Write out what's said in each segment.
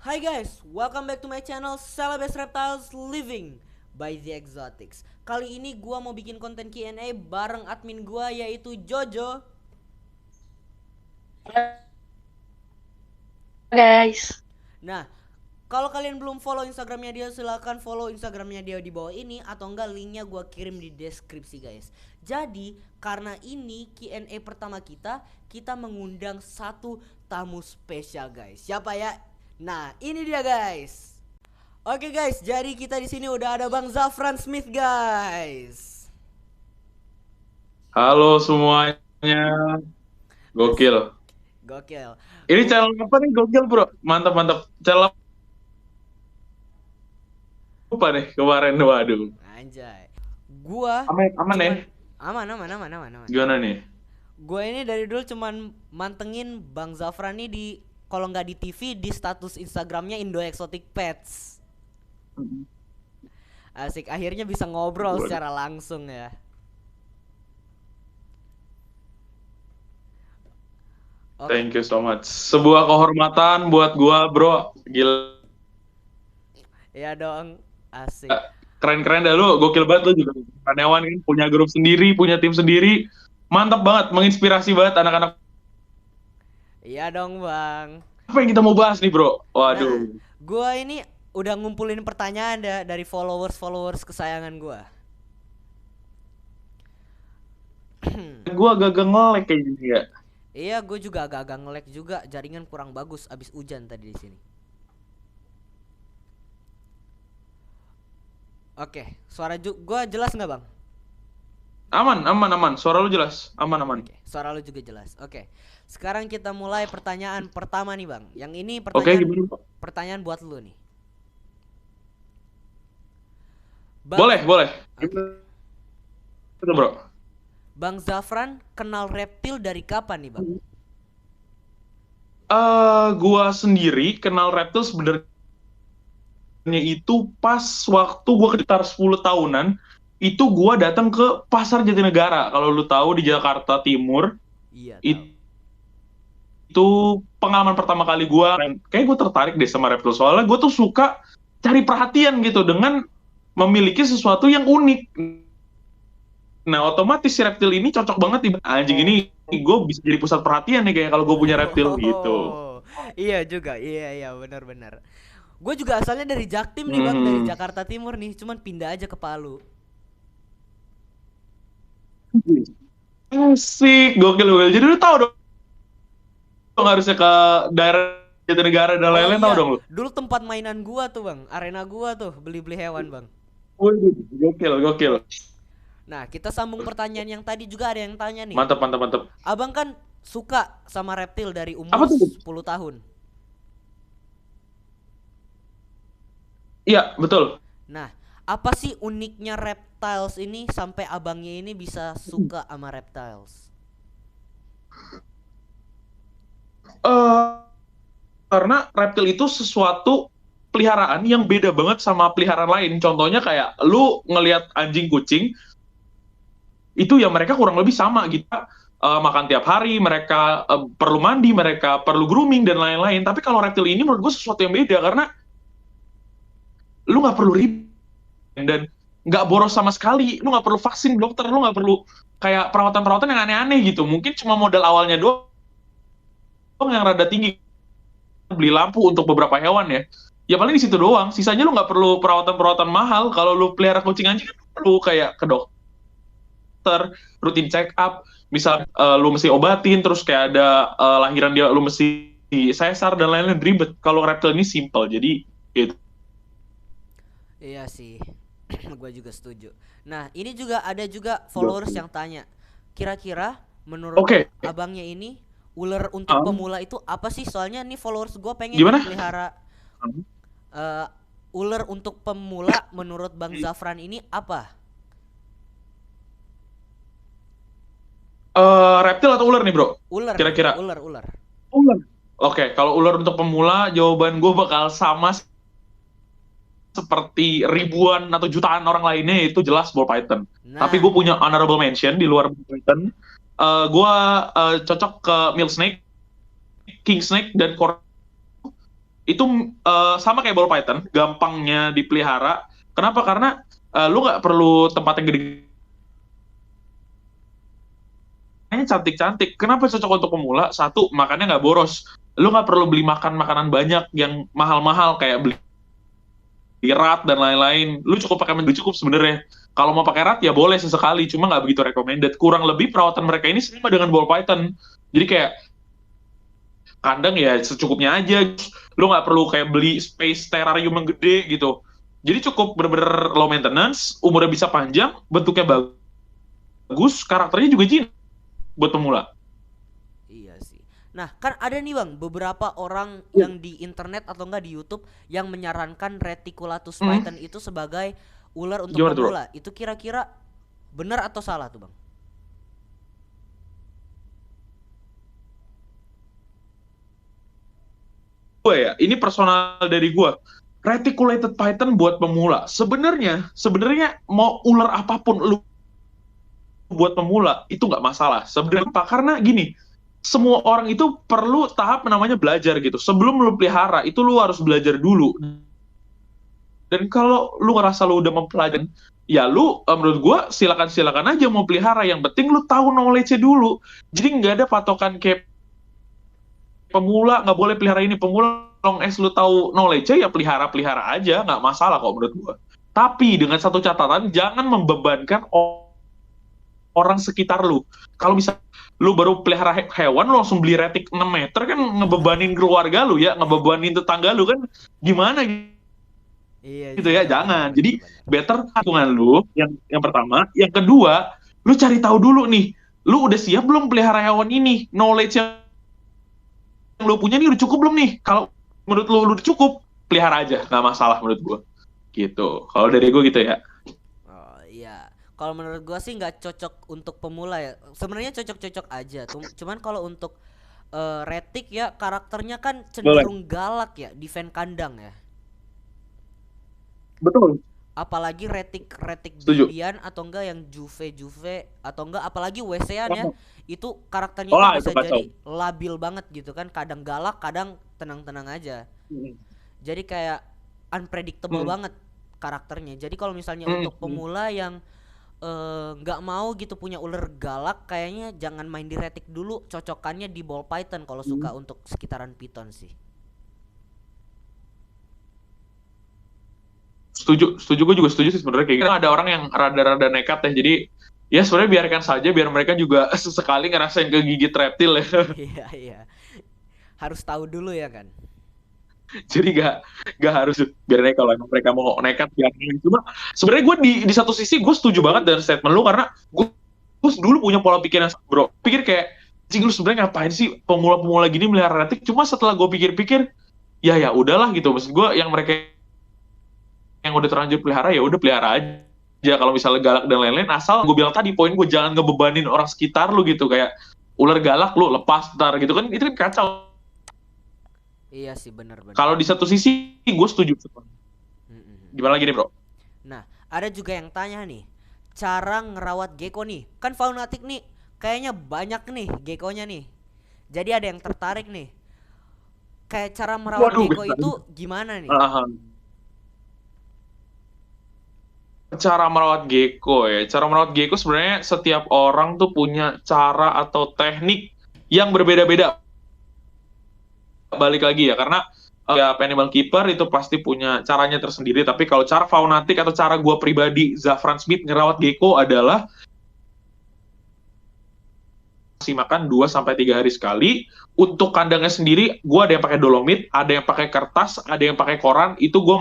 Hi guys, welcome back to my channel Celebes Reptiles Living by The Exotics. Kali ini gua mau bikin konten Q&A bareng admin gua yaitu Jojo. Guys. Nah, kalau kalian belum follow Instagramnya dia, silahkan follow Instagramnya dia di bawah ini, atau enggak linknya gua kirim di deskripsi guys. Jadi karena ini Q&A pertama kita mengundang satu tamu spesial guys. Siapa ya? Nah, ini dia guys. Oke guys, jadi kita di sini udah ada Bang Zafran Smith guys. Halo semuanya, Asik, gokil. gokil. Ini channel apa nih gokil bro? Mantap mantap. Channel apa nih kemarin? Waduh. Anjay. Gua Aman aman ya? aman. Gimana nih? Gua ini dari dulu cuman mantengin Bang Zafran nih di, kalau nggak di TV, di status Instagramnya Indo Exotic Pets. Asik, akhirnya bisa ngobrol Waduh. secara langsung ya. Oke. Thank you so much. Sebuah kehormatan buat gua bro. Gila. Ya dong, asik. Keren-keren dah lu. Gokil banget lu juga. Karyawan kan punya grup sendiri, punya tim sendiri. Mantap banget, menginspirasi banget anak-anak. Iya dong Bang. Apa yang kita mau bahas nih bro? Nah, Waduh. gua ini udah ngumpulin pertanyaan dari followers kesayangan gua. Gua agak nge-lag kayak gini ya. Iya, gue juga agak-agak nge-lag juga, jaringan kurang bagus abis hujan tadi di sini. Oke, suara gua jelas nggak Bang? Aman. Suara lu jelas. Aman. Oke, suara lu juga jelas. Oke, sekarang kita mulai pertanyaan pertama nih Bang. Yang ini Oke, gimana Pak? pertanyaan buat lu nih. Boleh. Oke. Itu bro. Bang Zafran kenal reptil dari kapan nih Bang? Gua sendiri kenal reptil sebenarnya itu pas waktu gua sekitar 10 tahunan, itu gua datang ke Pasar Jatinegara. Kalau lu tahu di Jakarta Timur, Iya, tahu. itu pengalaman pertama kali gua. Kayak gua tertarik deh sama reptil soalnya gua tuh suka cari perhatian gitu dengan memiliki sesuatu yang unik. Nah, otomatis si reptil ini cocok banget di anjing ini. Gue bisa jadi pusat perhatian nih kayak kalau gue punya reptil gitu. Iya juga, iya benar. Gue juga asalnya dari Jaktim nih Bang, dari Jakarta Timur nih, cuman pindah aja ke Palu. Asik, gokil. Jadi lu tahu dong harusnya ke daerah Jatinegara dan lain-lain, tahu dong lu. Dulu tempat mainan gua tuh Bang, arena gua tuh, beli-beli hewan Bang. Wih, gokil. Nah, kita sambung pertanyaan yang tadi, juga ada yang tanya nih. Mantap. Abang kan suka sama reptil dari umur Apa tuh? 10 tahun. Iya, betul. Nah, apa sih uniknya reptiles ini sampai abangnya ini bisa suka sama reptiles? Karena reptil itu sesuatu peliharaan yang beda banget sama peliharaan lain. Contohnya kayak lu ngelihat anjing kucing, itu ya mereka kurang lebih sama gitu. Makan tiap hari, mereka perlu mandi, mereka perlu grooming dan lain-lain. Tapi kalau reptil ini menurut gue sesuatu yang beda karena lu nggak perlu ribet dan nggak boros sama sekali. Lu nggak perlu vaksin dokter, lu nggak perlu kayak perawatan-perawatan yang aneh-aneh gitu. Mungkin cuma modal awalnya doang yang rada tinggi, beli lampu untuk beberapa hewan ya. Ya paling di situ doang. Sisanya lu nggak perlu perawatan-perawatan mahal. Kalau lu pelihara kucing anjing kan perlu kayak ke dokter, rutin check up. Misal lu mesti obatin, terus kayak ada lahiran dia lu mesti sesar dan lain-lain, ribet. Kalau reptil ini simple, jadi gitu. Iya sih, gue juga setuju. Nah, ini juga ada followers yang tanya, kira-kira menurut abangnya ini ular untuk pemula itu apa sih? Soalnya nih followers gue pengen pelihara ular untuk pemula. Menurut Bang Zafran ini apa? Reptil atau ular nih bro? Ular. Kira-kira. Ular. Oke, kalau ular untuk pemula, jawaban gue bakal sama seperti ribuan atau jutaan orang lainnya, itu jelas ball python. Nah. Tapi gue punya honorable mention di luar ball python. Gue cocok ke milk snake, king snake, dan itu sama kayak ball python, gampangnya dipelihara. Kenapa? Karena lu nggak perlu tempat yang gede, cantik-cantik. Kenapa cocok untuk pemula? Satu, makannya nggak boros. Lu nggak perlu beli makanan banyak yang mahal-mahal kayak beli rat dan lain-lain. Lu cukup pakai mending cukup sebenarnya. Kalau mau pakai rat ya boleh sesekali, cuma nggak begitu recommended. Kurang lebih perawatan mereka ini sama dengan ball python. Jadi kayak kandang ya secukupnya aja. Lu nggak perlu kayak beli space terrarium yang gede gitu. Jadi cukup bener-bener low maintenance, umurnya bisa panjang, bentuknya bagus, karakternya juga jinak buat pemula. Iya sih. Nah, kan ada nih Bang, beberapa orang Ya. yang di internet atau enggak di YouTube yang menyarankan Reticulatus Hmm, python itu sebagai ular untuk gimana tuh, bro? pemula. Itu kira-kira benar atau salah tuh Bang? Gue ya, ini personal dari gue. Reticulated python buat pemula. Sebenarnya mau ular apapun lu buat pemula itu nggak masalah. Sebenarnya apa? Karena gini, semua orang itu perlu tahap namanya belajar gitu. Sebelum lu pelihara itu lu harus belajar dulu. Dan kalau lu ngerasa lu udah mempelajari, ya lu menurut gua silakan aja mau pelihara. Yang penting lu tahu knowledge-nya dulu. Jadi nggak ada patokan kayak pemula nggak boleh pelihara ini, pemula long as lu tahu knowledge-nya ya pelihara aja, nggak masalah kok menurut gua. Tapi dengan satu catatan, jangan membebankan orang sekitar lu. Kalau bisa lu baru pelihara hewan, lu langsung beli retik 6 meter kan ngebebanin keluarga lu ya, ngebebanin tetangga lu kan gimana Iya gitu sih, ya, benar benar jangan. benar Jadi benar. better lingkungan lu yang pertama, yang kedua, lu cari tahu dulu nih, lu udah siap belum pelihara hewan ini? Knowledge yang lu punya nih udah cukup belum nih? Kalau menurut lu udah cukup, pelihara aja, nggak masalah menurut gua. Gitu. Kalau dari gua gitu ya. Oh iya. Kalau menurut gua sih nggak cocok untuk pemula ya. Sebenarnya cocok-cocok aja. Cuman kalau untuk Retic ya karakternya kan Boleh. cenderung galak ya, defend kandang ya. Betul. Apalagi retik retik Setuju. babian atau enggak yang juve juve atau enggak apalagi WC-an ya, Oh, itu karakternya itu lah itu bisa kacau. jadi labil banget gitu kan, kadang galak kadang tenang-tenang aja, Hmm. jadi kayak unpredictable Hmm. banget karakternya. Jadi kalau misalnya Hmm. untuk pemula yang nggak mau gitu punya ular galak, kayaknya jangan main di retik dulu, cocokannya di ball python kalau Hmm. suka untuk sekitaran piton sih. Setuju gue juga setuju sih sebenarnya kayak gitu. Ada orang yang rada-rada nekat ya, jadi ya sebenarnya biarkan saja biar mereka juga sesekali ngerasain kegigit reptil ya. Iya iya, harus tahu dulu ya kan. Jadi gak harus biarnya kalau emang mereka mau nekat biarin. Cuma sebenarnya gue di satu sisi gue setuju banget dengan statement lu karena gue dulu punya pola pikir yang bro pikir kayak cing lu sebenarnya ngapain sih pemula-pemula gini melihara retik. Cuma setelah gue pikir-pikir ya udahlah gitu, maksud gue yang mereka yang udah terlanjur pelihara ya udah pelihara aja. Kalau misalnya galak dan lain-lain, asal gue bilang tadi poin gue jangan ngebebanin orang sekitar lu gitu, kayak ular galak lu lepas ntar gitu kan, itu kan kacau. Iya sih, benar-benar. Kalau di satu sisi gue setuju. Gimana lagi nih bro? Nah, ada juga yang tanya nih, cara ngerawat gecko nih. Kan Faunatik nih kayaknya banyak nih geckonya nih. Jadi ada yang tertarik nih. Kayak cara merawat Waduh, gecko itu gimana nih? cara merawat gecko ya. Cara merawat gecko sebenarnya setiap orang tuh punya cara atau teknik yang berbeda-beda. Balik lagi ya, karena ya animal keeper itu pasti punya caranya tersendiri. Tapi kalau cara faunatik atau cara gue pribadi, Zafran Smith ngerawat gecko adalah kasih makan 2 sampai 3 hari sekali. Untuk kandangnya sendiri, gue ada yang pakai dolomit, ada yang pakai kertas, ada yang pakai koran. Itu gue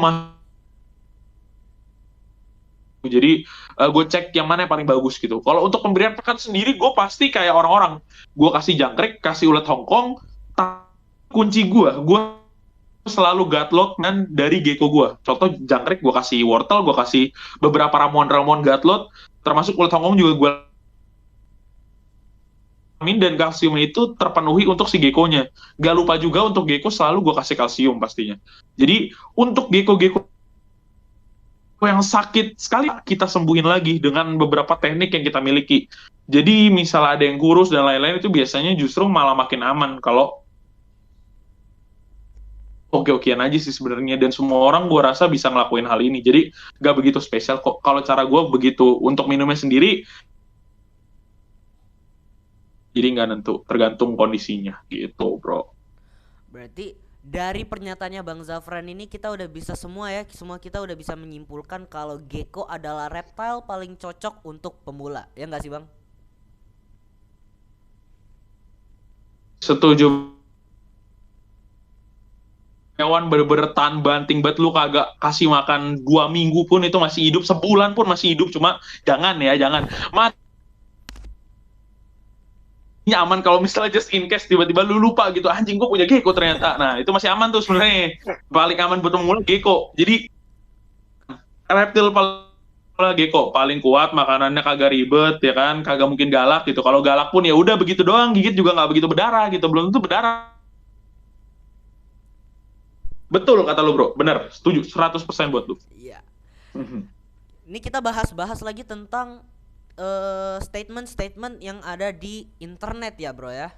jadi gue cek yang mana yang paling bagus gitu. Kalau untuk pemberian pakan sendiri, gue pasti kayak orang-orang. Gue kasih jangkrik, kasih ulat Hongkong. Kunci gue selalu gatlot dan dari gecko gue. Contoh jangkrik gue kasih wortel, gue kasih beberapa ramuan-ramuan gatlot, termasuk ulat Hongkong juga gue vitamin dan kalsium itu terpenuhi untuk si gecko-nya. Gak lupa juga untuk gecko selalu gue kasih kalsium pastinya. Jadi untuk gecko-gecko yang sakit sekali kita sembuhin lagi dengan beberapa teknik yang kita miliki. Jadi misalnya ada yang kurus dan lain-lain itu biasanya justru malah makin aman kalau oke-okean aja sih sebenarnya, dan semua orang gue rasa bisa ngelakuin hal ini, jadi gak begitu spesial kok. Kalau cara gue begitu. Untuk minumnya sendiri, jadi nggak nentu, tergantung kondisinya gitu bro. Berarti dari pernyataannya Bang Zafran ini kita udah bisa semua ya, semua kita udah bisa menyimpulkan kalau gecko adalah reptile paling cocok untuk pemula. Ya nggak sih Bang? Setuju. Hewan bener-bener tahan banting banget, lu kagak kasih makan 2 minggu pun itu masih hidup, sebulan pun masih hidup. Cuma jangan ya, jangan matinya aman kalau misalnya just in case tiba-tiba lu lupa gitu, anjing gua punya gecko ternyata. Nah itu masih aman tuh sebenarnya, paling aman buat pemula gecko. Jadi reptil paling gecko paling kuat, makanannya kagak ribet ya kan, kagak mungkin galak gitu. Kalau galak pun ya udah begitu doang, gigit juga nggak begitu berdarah gitu, belum tentu berdarah. Betul kata lu bro, bener, setuju 100% buat lu. Iya. Mhm. Ini kita bahas-bahas lagi tentang statement-statement yang ada di internet ya bro ya.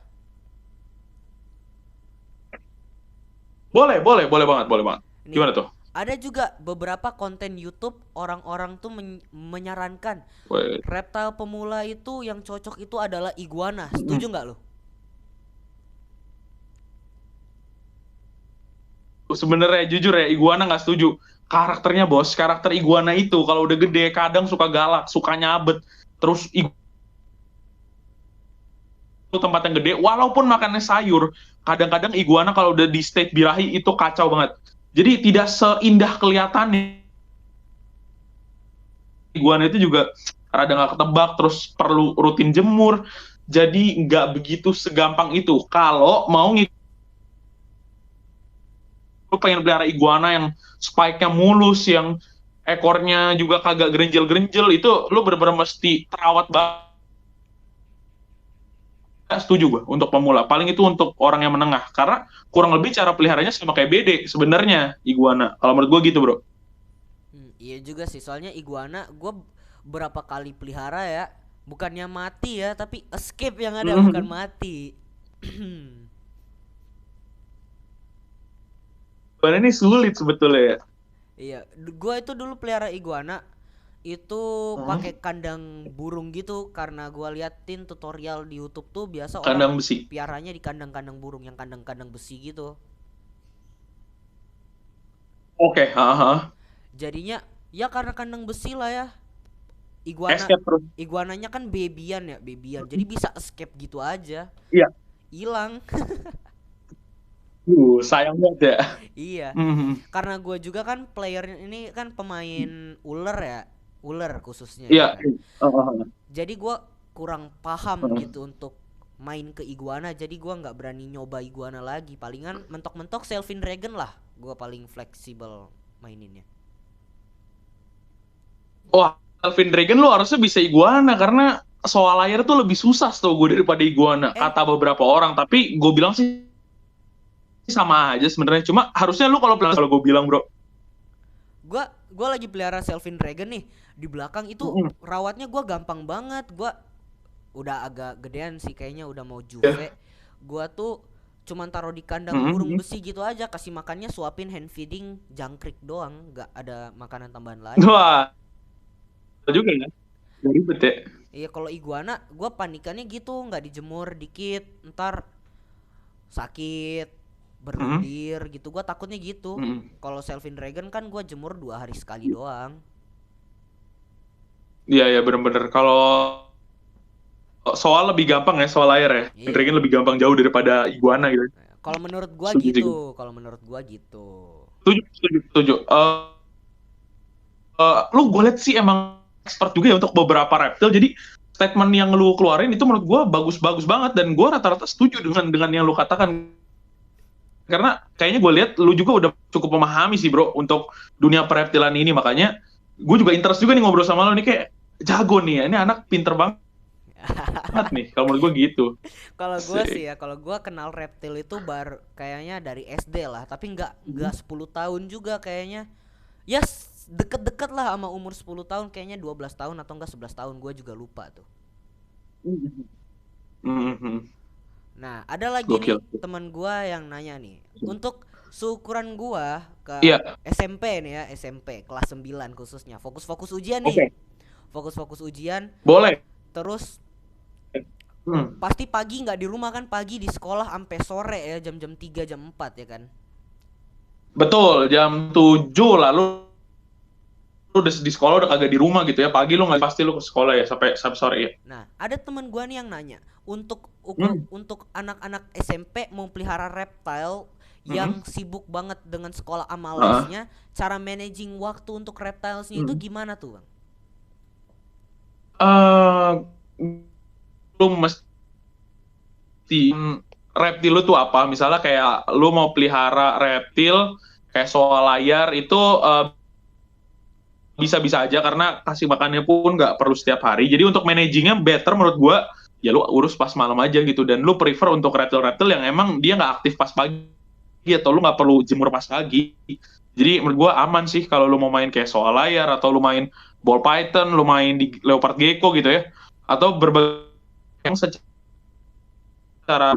Boleh, boleh, boleh banget, boleh banget. Nih, Gimana tuh? ada juga beberapa konten YouTube orang-orang tuh menyarankan Wait. reptile pemula itu yang cocok itu adalah iguana. Setuju nggak lo? Sebenarnya jujur ya, iguana nggak setuju. Karakternya bos, karakter iguana itu kalau udah gede kadang suka galak, suka nyabet. Terus itu tempat yang gede, walaupun makannya sayur, kadang-kadang iguana kalau udah di state birahi itu kacau banget. Jadi tidak seindah kelihatannya. Iguana itu juga rada nggak ketebak, terus perlu rutin jemur. Jadi nggak begitu segampang itu. Kalau mau lu pengen pelihara iguana yang spike-nya mulus, yang ekornya juga kagak gerenjel-gerenjel, itu lu bener-bener mesti terawat banget. Setuju gue untuk pemula. Paling itu untuk orang yang menengah, karena kurang lebih cara peliharanya sama kayak bede sebenarnya iguana. Kalau menurut gue gitu bro. Iya juga sih, soalnya iguana gue berapa kali pelihara ya, bukannya mati ya, tapi escape yang ada, bukan mati. Iguana ini sulit sebetulnya ya. Iya, gue itu dulu pelihara iguana itu Hmm, pakai kandang burung gitu, karena gue liatin tutorial di YouTube tuh biasa orang kandang besi. piaranya di kandang-kandang burung yang kandang-kandang besi gitu. Oke, haha. Jadinya ya karena kandang besi lah ya. Iguana Escape terus. iguananya kan babyan ya, babyan. Jadi bisa escape gitu aja. Iya. Hilang. Sayang banget ya. Iya. Mhm. Karena gue juga kan player ini kan pemain ular ya, ular khususnya ya Iya. kan. Jadi gue kurang paham gitu untuk main ke iguana, jadi gue nggak berani nyoba iguana lagi. Palingan mentok-mentok Selvin Dragon lah, gue paling fleksibel maininnya. Wah, Alvin Dragon lu harusnya bisa iguana, karena soal air tuh lebih susah tuh gue daripada iguana Eh, kata beberapa orang, tapi gue bilang sih sama aja sebenarnya. Cuma harusnya lu kalau kalau gue bilang bro. gue lagi pelihara Selvin Dragon nih, di belakang itu Mm-mm. rawatnya gue gampang banget. Gue udah agak gedean sih kayaknya, udah mau Ya. juve. Gue tuh cuman taruh di kandang burung Mm-mm. besi gitu aja, kasih makannya suapin hand feeding jangkrik doang, nggak ada makanan tambahan lain. Wah, juga ya. Gak ribet ya. Iya, kalau iguana gue panikannya gitu, nggak dijemur dikit ntar sakit Mm-mm. berlendir gitu, gue takutnya gitu. Mm-mm. Kalau Selvin Dragon kan gue jemur 2 hari sekali doang. Iya ya, bener-bener. Kalau soal lebih gampang ya, soal air ya. Iya, Dragon lebih gampang jauh daripada iguana gitu. kalau menurut gue Setuju gitu, juga. kalau menurut gue gitu. Setuju, setuju, setuju. Lu gue liat sih emang expert juga ya untuk beberapa reptil. Jadi statement yang lu keluarin itu menurut gue bagus-bagus banget, dan gue rata-rata setuju dengan yang lu katakan. Karena kayaknya gue lihat lu juga udah cukup memahami sih bro untuk dunia pereptilan ini, makanya gue juga interest juga nih ngobrol sama lu nih, kayak jago nih ya, ini anak pinter banget nih kalau menurut gue gitu Kalau gue sih. sih ya, kalau gue kenal reptil itu kayaknya dari SD lah, tapi nggak 10 tahun juga kayaknya. Ya deket-deket lah sama umur 10 tahun, kayaknya 12 tahun atau enggak 11 tahun, gue juga lupa tuh. Mhm. Nah, ada lagi nih Gokil. teman gua yang nanya nih. Untuk seukuran gua ke Iya, SMP nih ya, SMP kelas 9 khususnya. Fokus-fokus ujian nih. oke. Fokus-fokus ujian, Boleh. terus Hmm. pasti pagi nggak di rumah kan, pagi di sekolah sampai sore ya, jam-jam 3 jam 4 ya kan. Betul, jam 7 lalu lu udah di sekolah udah kagak di rumah gitu ya. Pagi lu nggak pasti lu ke sekolah ya sampai sore ya. Nah, ada teman gua nih yang nanya, Hmm. untuk anak-anak SMP mau pelihara reptile Hmm. yang sibuk banget dengan sekolah sama Heeh. lesnya, cara managing waktu untuk reptilesnya itu Hmm. gimana tuh, Bang? Eh, lu mesti reptil lu tuh apa? Misalnya kayak lu mau pelihara reptil kayak soal layar itu bisa-bisa aja karena kasih makannya pun nggak perlu setiap hari. Jadi untuk managingnya better menurut gua ya lu urus pas malam aja gitu dan lu prefer untuk reptil-reptil yang emang dia nggak aktif pas pagi atau lu nggak perlu jemur pas pagi. Jadi menurut gua aman sih kalau lu mau main kayak soal layar atau lu main ball python, lu main di leopard gecko gitu ya atau berbagai yang secara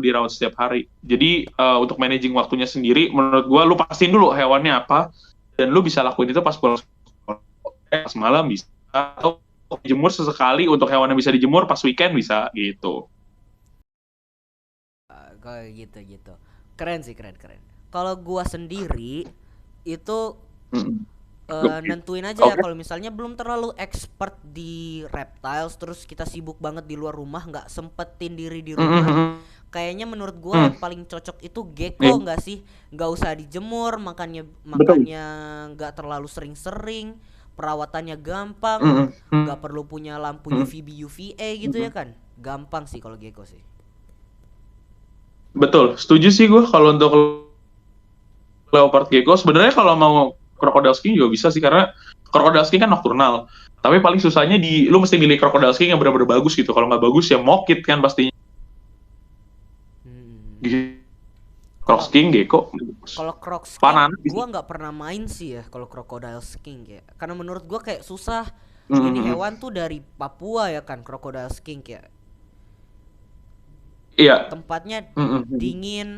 dirawat setiap hari. Jadi untuk managing waktunya sendiri menurut gua lu pastiin dulu hewannya apa dan lu bisa lakuin itu pas pulang sekolah. Pas malam bisa atau jemur sesekali untuk hewan yang bisa dijemur pas weekend bisa gitu. Kayak gitu-gitu. Keren sih, keren keren. Kalau gua sendiri itu Mm. nentuin aja ya, Oke. kalau misalnya belum terlalu expert di reptiles, terus kita sibuk banget di luar rumah, nggak sempetin diri di rumah. Mm. Kayaknya menurut gua Mm. yang paling cocok itu gecko, Iya, nggak sih? Nggak usah dijemur, makannya betul. makannya nggak terlalu sering-sering, perawatannya gampang, Mm. nggak Mm. perlu punya lampu Mm. UVB UVA gitu ya Mm. kan? Gampang sih kalau gecko sih. Betul, setuju sih gue kalau untuk leopard gecko. Sebenarnya kalau mau crocodile king juga bisa sih karena crocodile king kan nocturnal. Tapi paling susahnya lu mesti milih crocodile king yang benar-benar bagus gitu. Kalau nggak bagus ya mokit kan pastinya. Hmm. Gitu. Kalau Crocs king gecko. Kalau Crocs King, Panan gua sih. nggak pernah main sih ya kalau Crocodile King ya. Karena menurut gua kayak susah. Ini Mm. hewan tuh dari Papua ya kan, Crocodile King ya. Iya. Tempatnya Mm. dingin,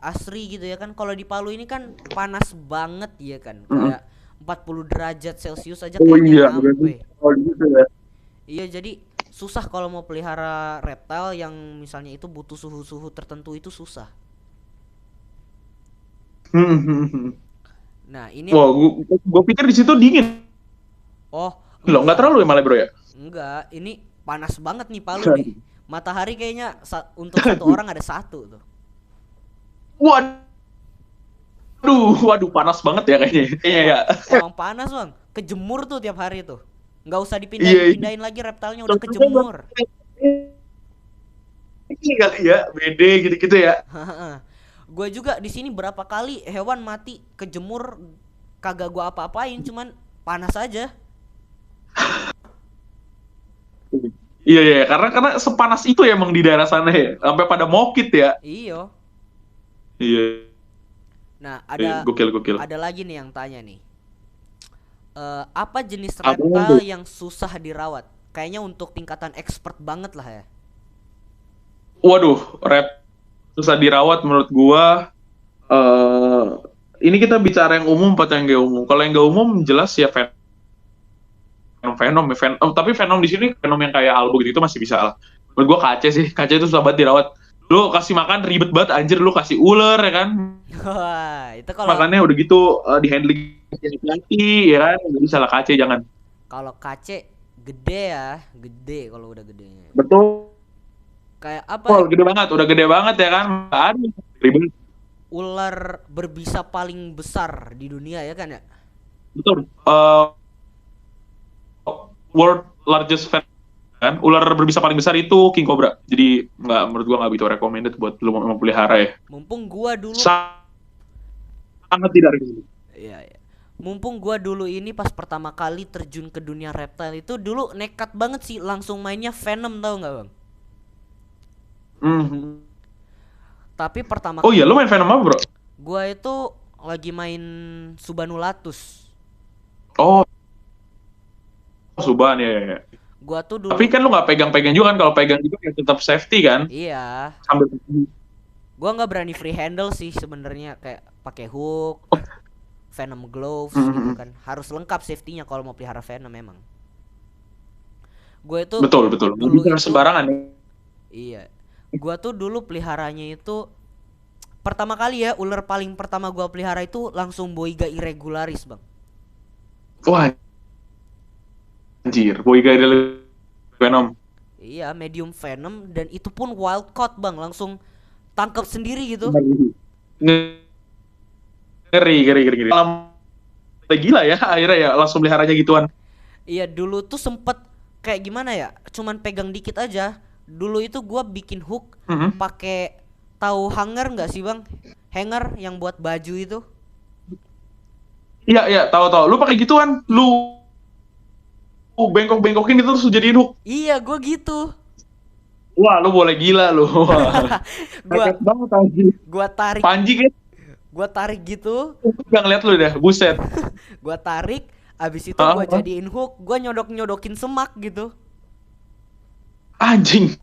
asri gitu ya kan. Kalau di Palu ini kan panas banget ya kan. Mm. Kayak 40 derajat Celcius aja Oh kayaknya iya, berarti nyampe. kalau gitu ya. Iya, jadi susah kalau mau pelihara reptile yang misalnya itu butuh suhu-suhu tertentu, itu susah. Mm. Nah, ini Wah, gua pikir di situ dingin oh, loh, nggak enggak. terlalu ya malah bro ya? Enggak, ini panas banget nih Palu nih. Matahari kayaknya untuk satu orang ada satu tuh. Waduh, waduh panas banget ya kayaknya. Iya Emang ya. emang panas bang. Kejemur tuh tiap hari tuh. Nggak usah Iya, iya. dipindahin lagi, reptilenya udah kejemur. Ini kali ya, bede gitu-gitu ya. Gue juga di sini berapa kali hewan mati kejemur, kagak gua apa-apain, cuman panas aja. Iya iya, karena sepanas itu ya emang di daerah sana ya, sampai pada mokit ya. Iyo. Iya, Nah, iya, gokil gokil. ada lagi nih yang tanya nih. Apa jenis Apaan reptile tuh? yang susah dirawat? Kayaknya untuk tingkatan expert banget lah ya. Waduh, susah dirawat menurut gua. eh ini kita bicara yang umum apa yang gak umum? Kalau yang gak umum jelas ya Venom, tapi Venom di sini Venom yang kayak Albo gitu itu masih bisa lah. Menurut gua kace sih, kace itu susah banget dirawat. Lu kasih makan ribet banget anjir, lu kasih ular ya kan. Wah, itu kalau Makannya udah gitu di handling hati ya kan, nggak bisa lah kace jangan. kalau kace gede ya, gede kalau udah gede. Betul, Kayak apa ya? gede banget, udah gede banget ya kan. Aduh, ribet. Ular berbisa paling besar di dunia ya kan ya? Betul. World largest fan kan, ular berbisa paling besar itu king cobra. Jadi nggak, menurut gua nggak begitu recommended buat lu mau pelihara ya. Mumpung gua dulu Sangat tidak recommended. Iya, iya. Mumpung gua dulu ini pas pertama kali terjun ke dunia reptile itu dulu nekat banget sih, langsung mainnya Venom, tau nggak bang? Mhm. Tapi pertama Oh iya, lu main Venom apa bro? gua itu lagi main Subanulatus. Oh, Suban ya, ya, ya. Gua tuh Tapi dulu kan lu nggak pegang-pegang juga kan, kalau pegang juga ya tetap safety kan. iya, Sambil gua nggak berani free handle sih sebenarnya, kayak pakai hook, venom gloves gitu Mhm. kan. Harus lengkap safety-nya kalau mau pelihara venom memang. Gue itu Betul, betul. Nggak dulu bisa itu sembarangan ya. iya. Gua tuh dulu peliharanya itu pertama kali ya, ular paling pertama gua pelihara itu langsung Boiga irregularis, Bang. Wah, anjir. Boyga dari Venom. Iya, medium venom dan itu pun wild caught, Bang. Langsung tangkap sendiri gitu. Ngeri, ngeri, ngeri, ngeri. Malam gila ya, akhirnya ya langsung peliharanya gituan. Iya, dulu tuh sempet kayak gimana ya? Cuman pegang dikit aja. Dulu itu gua bikin hook Mhm. pakai, tahu hanger nggak sih, Bang? Hanger yang buat baju itu. Iya, iya, tahu-tahu. Lu pakai gituan, lu bengkok-bengkokin itu terus lu jadiin hook. Iya, gua gitu. Wah, lu boleh gila lu. Wah. Gua Hebat banget anjir. gua tarik, Panji kan gua tarik gitu. udah ngeliat lu dah, buset. Gua tarik, abis itu gua Hah? jadiin hook, gua nyodok-nyodokin semak gitu. Anjing.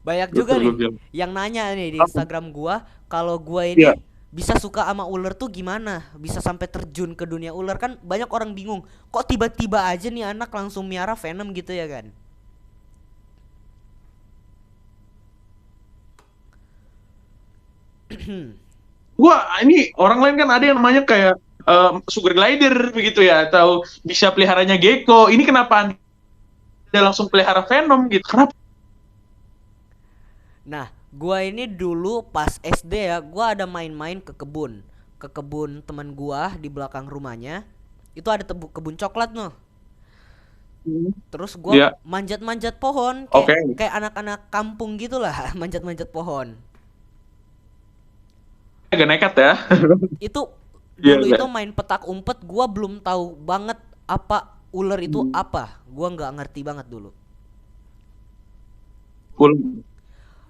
Banyak juga Betul lu nih bilang. yang nanya nih di Instagram gua, kalau gua Iya. ini bisa suka sama ular tuh gimana? Bisa sampai terjun ke dunia ular, kan banyak orang bingung. Kok tiba-tiba aja nih anak langsung miara venom gitu ya kan? Gua ini orang lain kan ada yang namanya kayak sugar glider begitu ya, atau bisa peliharanya gecko. Ini kenapa Anda langsung pelihara Venom gitu? Kenapa? Nah, gua ini dulu pas SD ya, gua ada main-main ke kebun. Ke kebun teman gua di belakang rumahnya. Itu ada kebun coklat noh. Terus gua Ya, manjat-manjat pohon kayak oke. kayak anak-anak kampung gitulah, manjat-manjat pohon. Agak nekat ya. Itu Iya, dulu iya. itu main petak umpet, gua belum tahu banget apa ular itu apa. Gua nggak ngerti banget dulu. Cool.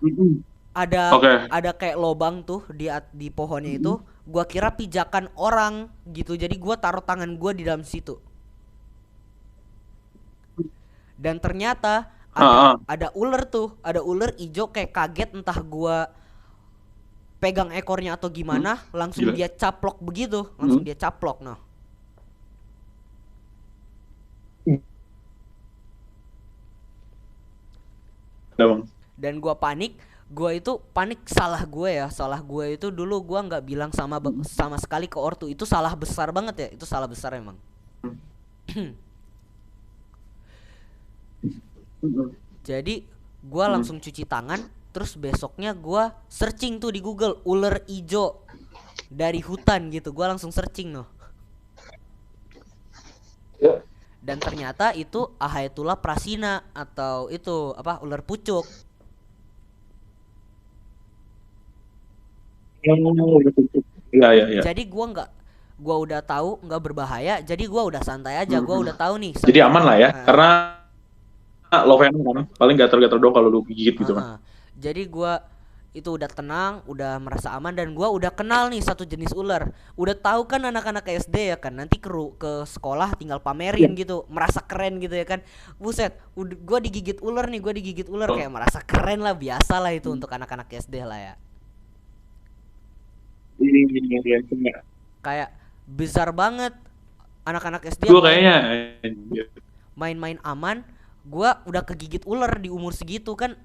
Mm-mm. Ada Oke. ada kayak lobang tuh di pohonnya itu. Gua kira pijakan orang gitu. Jadi gua taruh tangan gua di dalam situ. Dan ternyata Ah, ah. ada ular tuh, ada ular ijo, kayak kaget entah gua pegang ekornya atau Hmm, gimana, langsung gila. dia caplok begitu, langsung Hmm. dia caplok noh. Udah, Bang. Dan gua panik. Gua itu panik, salah gue ya, salah gue itu dulu gua nggak bilang sama sekali ke ortu. Itu salah besar banget ya, itu salah besar emang. Mm-mm. Jadi gua Mm-mm. langsung cuci tangan. Terus besoknya gua searching tuh di Google ular ijo dari hutan gitu. Gua langsung searching noh. Ya. Dan ternyata itu Ahaetula prasina, atau itu apa, ular pucuk. Oh, gitu. Iya, iya, iya. Jadi gua udah tahu nggak berbahaya. Jadi gua udah santai aja. Gua Mhm. udah tahu nih Jadi aman lah ya, Nah, karena lo Venom kan, paling gatal-gatal dong kalau lu gigit gitu kan. jadi gua itu udah tenang, udah merasa aman, dan gua udah kenal nih satu jenis ular. Udah tahu kan anak-anak SD ya kan, nanti ke sekolah tinggal Iya. pamerin gitu, merasa keren gitu ya kan. Buset, gua digigit ular nih, gua digigit ular, Oh. kayak merasa keren lah, biasa lah itu untuk anak-anak SD lah ya. Iya, iya, iya. Kayak besar banget anak-anak SD Gue main kayaknya, main-main aman, gua udah kegigit ular di umur segitu kan,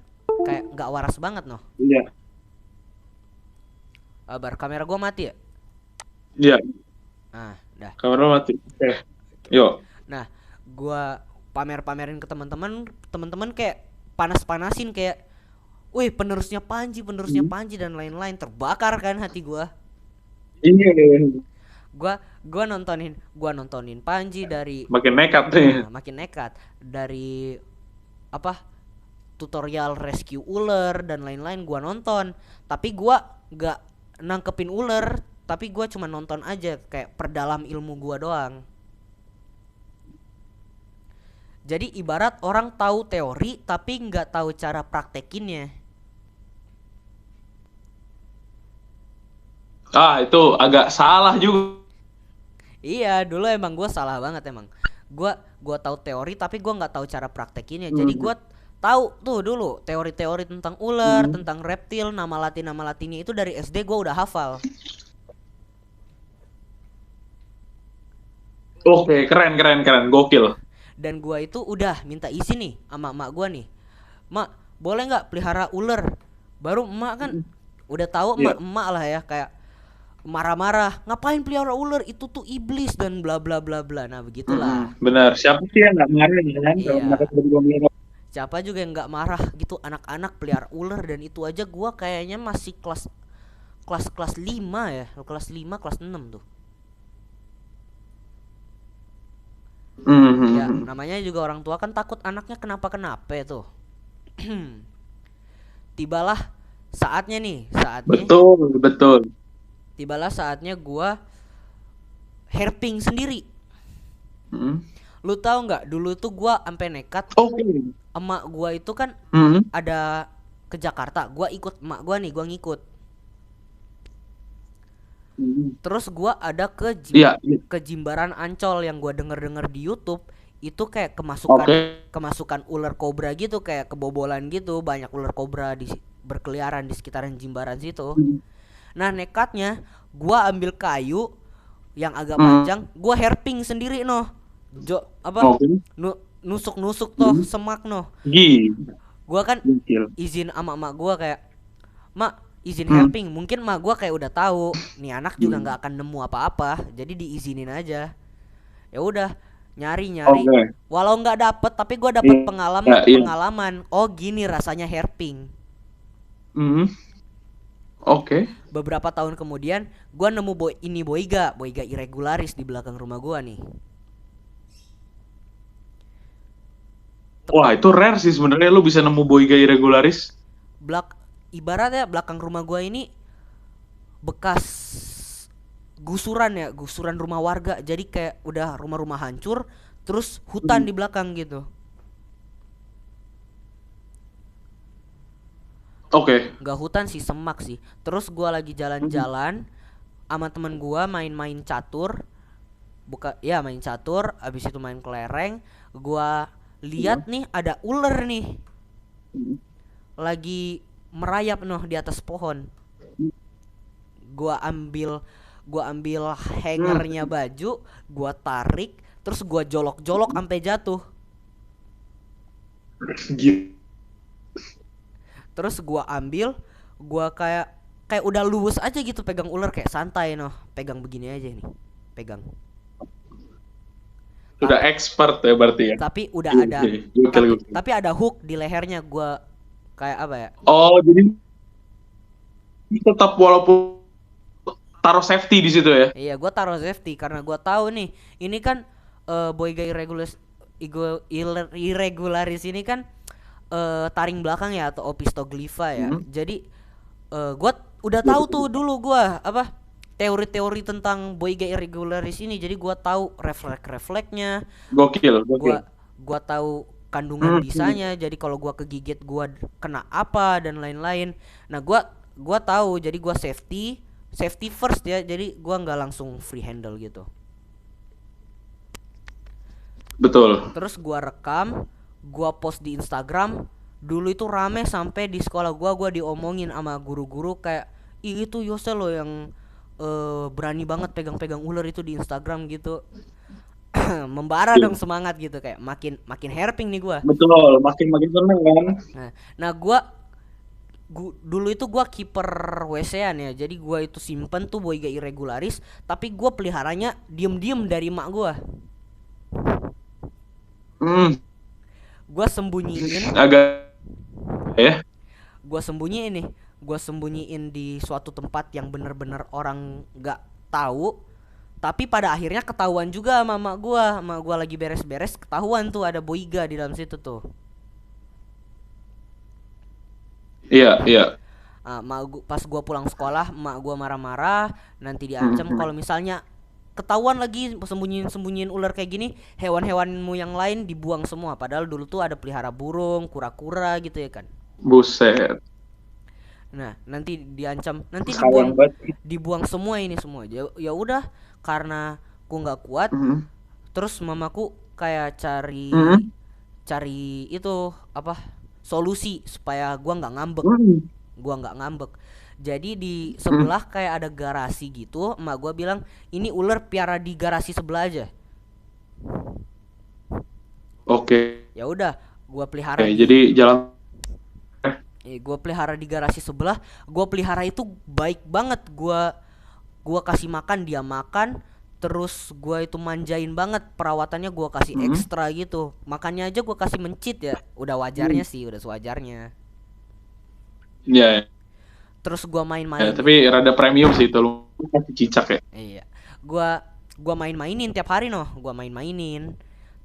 kayak nggak waras banget noh. iya, Kabar kamera gua mati ya. iya, Nah, dah. kamera mati. Oke, yuk. Nah, gua pamerin ke teman-teman, teman-teman kayak panas-panasin kayak, wih, penerusnya Panji dan lain-lain. Terbakar kan hati gua. Iya, Gua nontonin Panji dari, makin nekat nih. makin nekat dari apa, tutorial rescue ular dan lain-lain gua nonton. Tapi gua nggak nangkepin ular, tapi gua cuma nonton aja kayak perdalam ilmu gua doang. Jadi ibarat orang tahu teori tapi nggak tahu cara praktekinnya. Ah, itu agak salah juga. Iya, dulu emang gue salah banget emang. Gua tahu teori tapi gua nggak tahu cara praktekinnya. Jadi Hmm. gua tahu tuh dulu teori-teori tentang ular, tentang reptil, nama latinnya itu dari SD gue udah hafal. Oke, keren, keren, keren, gokil. Dan gua itu udah minta izin nih sama emak gua nih, mak boleh nggak pelihara ular. Baru emak kan udah tahu, Iya. emak lah ya, kayak marah-marah, ngapain pelihara ular, itu tuh iblis dan bla bla bla bla. Nah begitulah. Benar. Siapa sih yang nggak marah ya kan kalau mereka Iya, tiba-tiba bilang, siapa juga yang nggak marah gitu, anak-anak pelihara ular. Dan itu aja gua kayaknya masih kelas kelas kelas 5 ya, kelas 5 kelas 6 tuh. Ya namanya juga orang tua kan takut anaknya kenapa-kenapa tuh. Tibalah saatnya nih, betul, betul. tibalah saatnya gua herping sendiri. Hmm. Lu tahu nggak, dulu tuh gua sampai nekat, Oke. emak gua itu kan Hmm. ada ke Jakarta, gua ikut emak gua nih, gua ngikut. Terus gua ada Iya, iya. ke Jimbaran Ancol yang gua denger-denger di YouTube. Itu kayak Oke. kemasukan ular kobra gitu, kayak kebobolan gitu, banyak ular kobra berkeliaran di sekitaran Jimbaran situ. Nah nekatnya gua ambil kayu yang agak panjang, gua herping sendiri noh. Oke. Nusuk-nusuk toh semak noh. Gila. Gua kan Gokil. izin sama emak gua kayak, mak izin herping. Mungkin emak gua kayak udah tahu nih anak juga nggak akan nemu apa-apa, jadi diizinin aja. Ya udah, nyari Oke. walau nggak dapet tapi gua dapet Iya, iya. pengalaman. Oh gini rasanya herping. Hmm. Oke. Beberapa tahun kemudian gua nemu boiga irregularis di belakang rumah gua nih. Wah, itu rare sih sebenarnya lu bisa nemu boiga irregularis. Ibaratnya belakang rumah gua ini bekas gusuran rumah warga, jadi kayak udah rumah-rumah hancur, terus hutan di belakang gitu. Oke. Nggak hutan sih, semak sih. Terus gua lagi jalan-jalan sama temen gua main-main catur, main catur, abis itu main kelereng. Gua lihat nih ada ular nih lagi merayap noh di atas pohon. Gua ambil hangernya baju, gua tarik, terus gua jolok-jolok sampai jatuh. Gila. Terus gua kayak udah luwes aja gitu pegang ular, kayak santai noh, pegang begini aja nih, pegang. Sudah expert ya berarti ya. Tapi udah ada Gokil. tapi ada hook di lehernya, gua kayak apa ya? Oh, jadi tetap walaupun taruh safety di situ ya. Iya, gua taruh safety karena gua tahu nih, ini kan boiga irregularis ini kan taring belakang ya, atau opistoglypha ya. Jadi gua udah tahu tuh dulu gua apa teori-teori tentang boiga irregularis ini. Jadi gua tahu refleksnya. Gokil. Gua tahu kandungan bisanya. Jadi kalau gua kegigit gua kena apa dan lain-lain. Nah, gua tahu, jadi gua safety first ya. Jadi gua nggak langsung free handle gitu. Betul. Terus gua rekam, gua post di Instagram. Dulu itu rame sampai di sekolah gua diomongin sama guru-guru kayak, "Ih, itu Yose lo yang berani banget pegang-pegang ular itu di Instagram gitu." Membara dong semangat gitu, kayak makin herping nih gua. Betul, makin seneng kan. Nah, dulu itu gua kiper WC-an ya. Jadi gua itu simpen tuh boiga irregularis, tapi gua peliharanya diem-diem dari emak gua. Gua sembunyiin Agak ya. Gua sembunyiin di suatu tempat yang bener-bener orang nggak tahu. Tapi pada akhirnya ketahuan juga sama emak gua lagi beres-beres, ketahuan tuh ada boiga di dalam situ tuh. Iya. Pas gua pulang sekolah, emak gua marah-marah, nanti diancam kalau misalnya ketahuan lagi sembunyiin ular kayak gini, hewan-hewanmu yang lain dibuang semua. Padahal dulu tuh ada pelihara burung, kura-kura gitu ya kan. Buset. Nah, nanti diancam, nanti dibuang semua ini semua. Ya udah, karena ku nggak kuat, terus mamaku kayak cari itu apa? solusi supaya gua nggak ngambek. Hmm. Gua nggak ngambek. Jadi di sebelah kayak ada garasi gitu, emak gua bilang ini ular piara di garasi sebelah aja. Oke. Ya udah, gua pelihara Oke, di jadi jalan. gua pelihara di garasi sebelah. Gua pelihara itu baik banget. Gua kasih makan, dia makan. Terus gua itu manjain banget, perawatannya gua kasih Hmm. ekstra gitu. Makannya aja gua kasih mencit ya. Udah wajarnya sih, udah sewajarnya. Ya, Terus gua ya, main-mainin. tapi rada premium sih itu lu kasih cicak ya. Iya. Gua main-mainin tiap hari noh, gua main-mainin.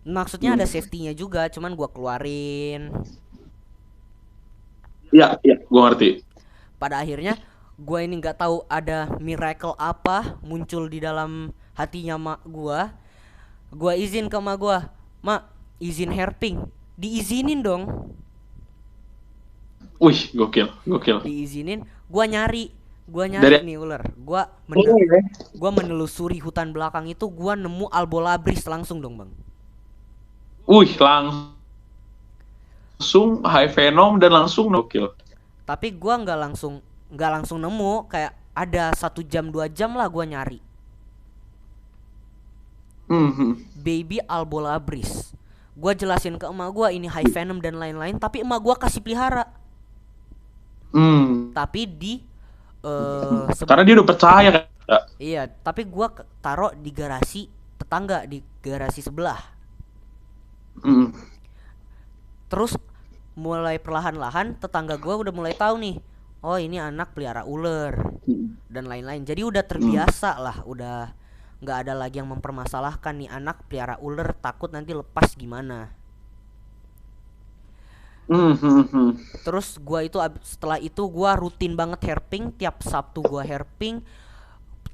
Maksudnya Hmm. ada safety-nya juga, cuman gua keluarin. Iya, iya, gua ngerti. Pada akhirnya gua ini nggak tahu ada miracle apa muncul di dalam hatinya mak gua. Gua izin ke mak gua, "Mak, izin herping." Diizinin dong. Wih, gokil, gokil. Diizinin, gua nyari Dari nih ular. Oh, ya. Gua menelusuri hutan belakang itu, gua nemu albolabris langsung dong, Bang. Wih, langsung high venom dan langsung gokil. Tapi gua nggak langsung nemu, kayak ada 1 jam 2 jam lah gua nyari Hmm. baby albolabris. Gua jelasin ke emak gua ini high venom dan lain-lain, tapi emak gua kasih pelihara. Hmm. Tapi di Karena dia udah percaya kan. iya, tapi gua taruh di garasi tetangga, di garasi sebelah. Hmm. Terus mulai perlahan-lahan tetangga gua udah mulai tahu nih, oh ini anak pelihara ular dan lain-lain. Jadi udah terbiasa lah, udah nggak ada lagi yang mempermasalahkan nih anak pelihara ular takut nanti lepas gimana. Hmm. Terus gua itu setelah itu gua rutin banget herping, tiap Sabtu gua herping,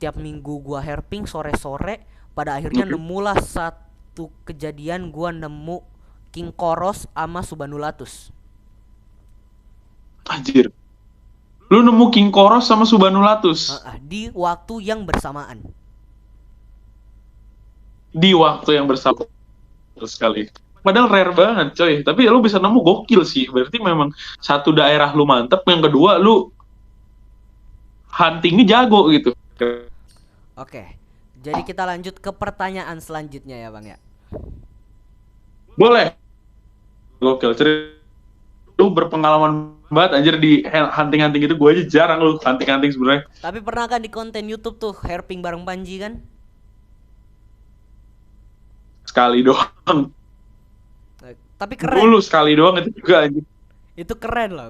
tiap Minggu gua herping sore-sore. Pada akhirnya nemulah satu kejadian, gua nemu king koros sama subanulatus. Anjir. Lu nemu king koros sama subanulatus Di waktu yang bersamaan. di waktu yang bersama sekali. Padahal rare banget, coy. Tapi lu bisa nemu gokil sih. Berarti memang satu daerah lu mantep, yang kedua lu huntingnya jago gitu. Oke, jadi kita lanjut ke pertanyaan selanjutnya ya Bang ya. Boleh. Gokil. Cerita lu berpengalaman banget anjir di hunting-hunting itu. Gue aja jarang lu hunting-hunting sebenarnya. Tapi pernah kan di konten YouTube tuh herping bareng Panji kan? Sekali doang. Tapi keren. Dulu sekali doang itu juga anjir. Itu keren loh.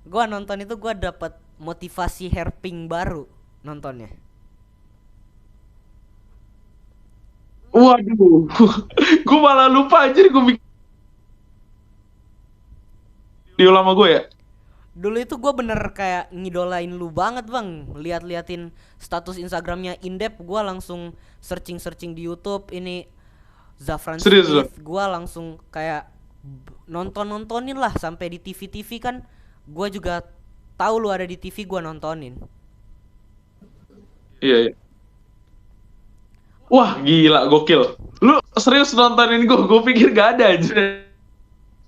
Gua nonton itu gua dapat motivasi herping baru nontonnya. Waduh. Gue malah lupa anjir gue bikin video lama gue ya. Dulu itu gue bener kayak ngidolain lu banget Bang. Liatin status Instagramnya Indep, gue langsung searching di YouTube ini Zafran Serius lo? Smith. Gue langsung kayak nontonin lah sampai di TV kan. Gue juga tahu lu ada di TV, gue nontonin. Iya, iya. Wah, gila, gokil. Lu serius nontonin gue? Gue pikir gak ada aja.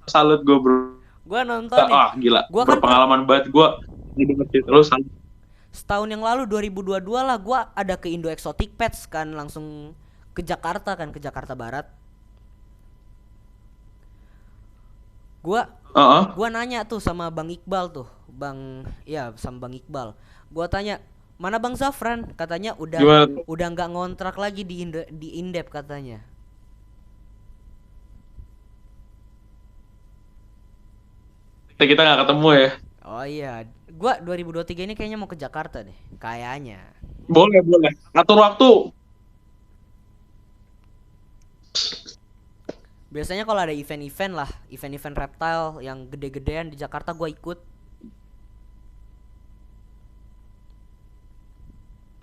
Salut gue, bro. Gue nontonin. Gila. Gua kan berpengalaman banget gue. Lu salut. setahun yang lalu 2022 lah gue ada ke Indo Exotic Pets kan, langsung ke Jakarta kan, ke Jakarta Barat. Gua nanya tuh sama Bang Iqbal tuh, sama Bang Iqbal. Gua tanya, "Mana Bang Zafran?" Katanya Gimana? udah nggak ngontrak lagi di Indep katanya. Kita gak ketemu ya. Oh iya, gua 2023 ini kayaknya mau ke Jakarta deh, kayaknya. Boleh. Atur waktu. Biasanya kalau ada event-event lah, event-event reptile yang gede-gedean di Jakarta gua ikut.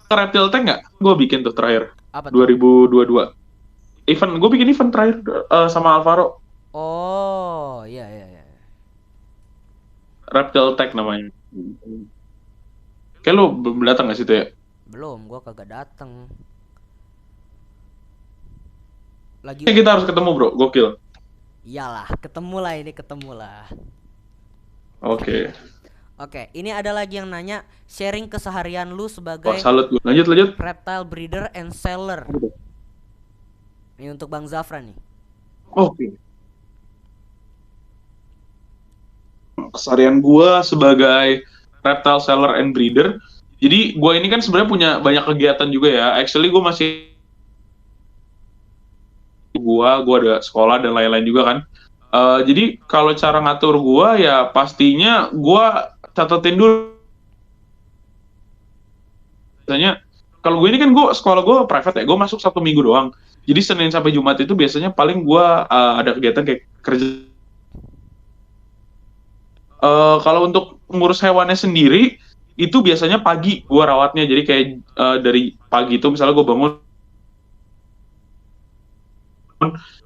Reptile Tank gak? Gue bikin tuh terakhir. Apa tuh? 2022. Gue bikin event terakhir sama Alvaro. Oh, iya. Reptile Tech namanya. Kayak lu belum datang gak situ ya? Belum, gua kagak dateng. Lagi Kita harus ketemu bro, gokil. iyalah, ketemu lah. Oke. Oke, ini ada lagi yang nanya sharing keseharian lu Wah, sebagai salut gue. Lanjut. reptile breeder and seller. Ini untuk Bang Zafran nih. Oke. Keseharian gue sebagai reptile seller and breeder. Jadi gue ini kan sebenarnya punya banyak kegiatan juga ya. Actually gue masih gue ada sekolah dan lain-lain juga kan. Jadi kalau cara ngatur gue ya pastinya gue catetin dulu. Biasanya kalau gue ini kan gue sekolah gue private ya. Gue masuk 1 minggu doang. Jadi Senin sampai Jumat itu biasanya paling gue ada kegiatan kayak kerja. Kalau untuk ngurus hewannya sendiri itu biasanya pagi gue rawatnya, jadi kayak dari pagi itu misalnya gue bangun,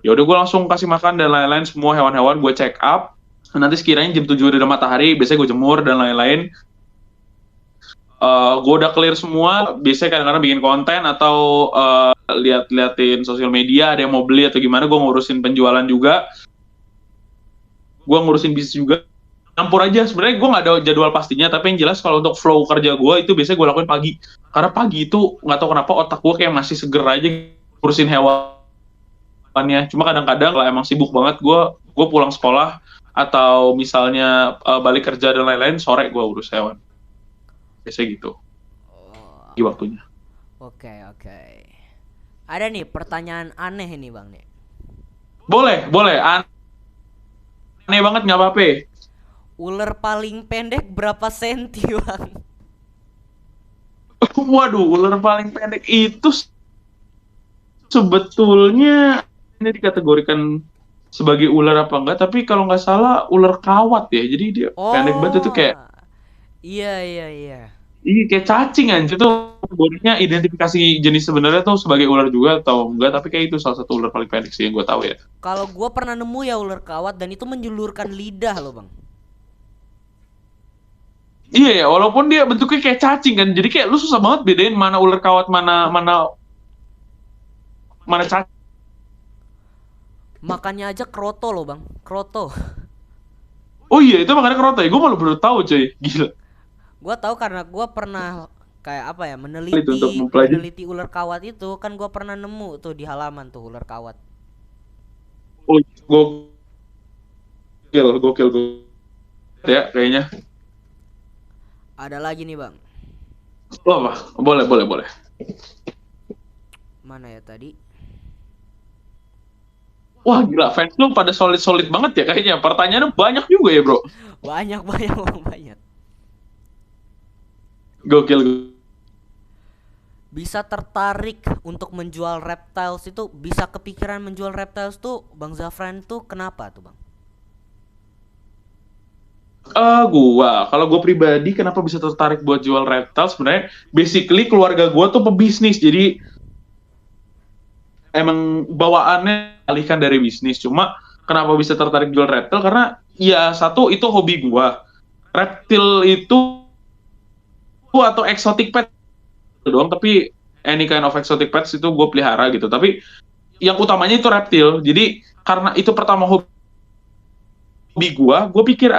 ya udah gue langsung kasih makan dan lain-lain, semua hewan-hewan gue check up. Nanti sekiranya jam 7 udah matahari biasanya gue jemur dan lain-lain. Gue udah clear semua, biasanya kadang-kadang bikin konten atau liatin sosial media, ada yang mau beli atau gimana, gue ngurusin penjualan juga, gue ngurusin bisnis juga. Campur aja, sebenarnya gue nggak ada jadwal pastinya, tapi yang jelas kalau untuk flow kerja gue itu biasanya gue lakuin pagi, karena pagi itu nggak tahu kenapa otak gue kayak masih seger aja ngurusin hewannya. Cuma kadang-kadang kalau emang sibuk banget, gue pulang sekolah atau misalnya balik kerja dan lain-lain, sore gue urus hewan, biasanya gitu di waktunya. Oke. Ada nih pertanyaan aneh ini Bang nih. Boleh aneh banget nggak apa-apa. Ular paling pendek berapa senti Bang? Waduh, ular paling pendek itu sebetulnya ini dikategorikan sebagai ular apa enggak, tapi kalau nggak salah ular kawat ya, jadi dia pendek banget itu Oh, kayak iya. ini kayak cacing anjir tuh. Kategorinya identifikasi jenis sebenarnya tuh sebagai ular juga atau enggak, tapi kayak itu salah satu ular paling pendek sih yang gue tahu ya. Kalau gue pernah nemu ya ular kawat dan itu menjulurkan lidah loh Bang. Iya ya, walaupun dia bentuknya kayak cacing kan, jadi kayak lu susah banget bedain mana ular kawat, mana mana mana cacing. Makannya aja kroto loh Bang, kroto. Oh iya, itu makanya kerota ya, gue malah baru tahu coy, gila. Gue tahu karena gue pernah kayak apa ya Itu untuk mempelajari. meneliti ular kawat itu kan gue pernah nemu tuh di halaman tuh ular kawat. Oh, gokil ya kayaknya. Ada lagi nih Bang. Oh, apa? Boleh. Mana ya tadi? Wah, gila, fans lu pada solid banget ya kayaknya. Pertanyaannya banyak juga ya, bro. Banyak Bang, banyak. Gokil. Bisa tertarik untuk menjual reptiles itu, bisa kepikiran menjual reptiles tuh Bang Zafran tuh kenapa tuh Bang? Kalau gue pribadi kenapa bisa tertarik buat jual reptile, sebenarnya basically keluarga gue tuh pebisnis, jadi emang bawaannya alihkan dari bisnis. Cuma kenapa bisa tertarik jual reptile, karena ya satu itu hobi gue. Reptil itu atau exotic pet doang, tapi any kind of exotic pets itu gue pelihara gitu. Tapi yang utamanya itu reptil. Jadi karena itu pertama hobi gue pikir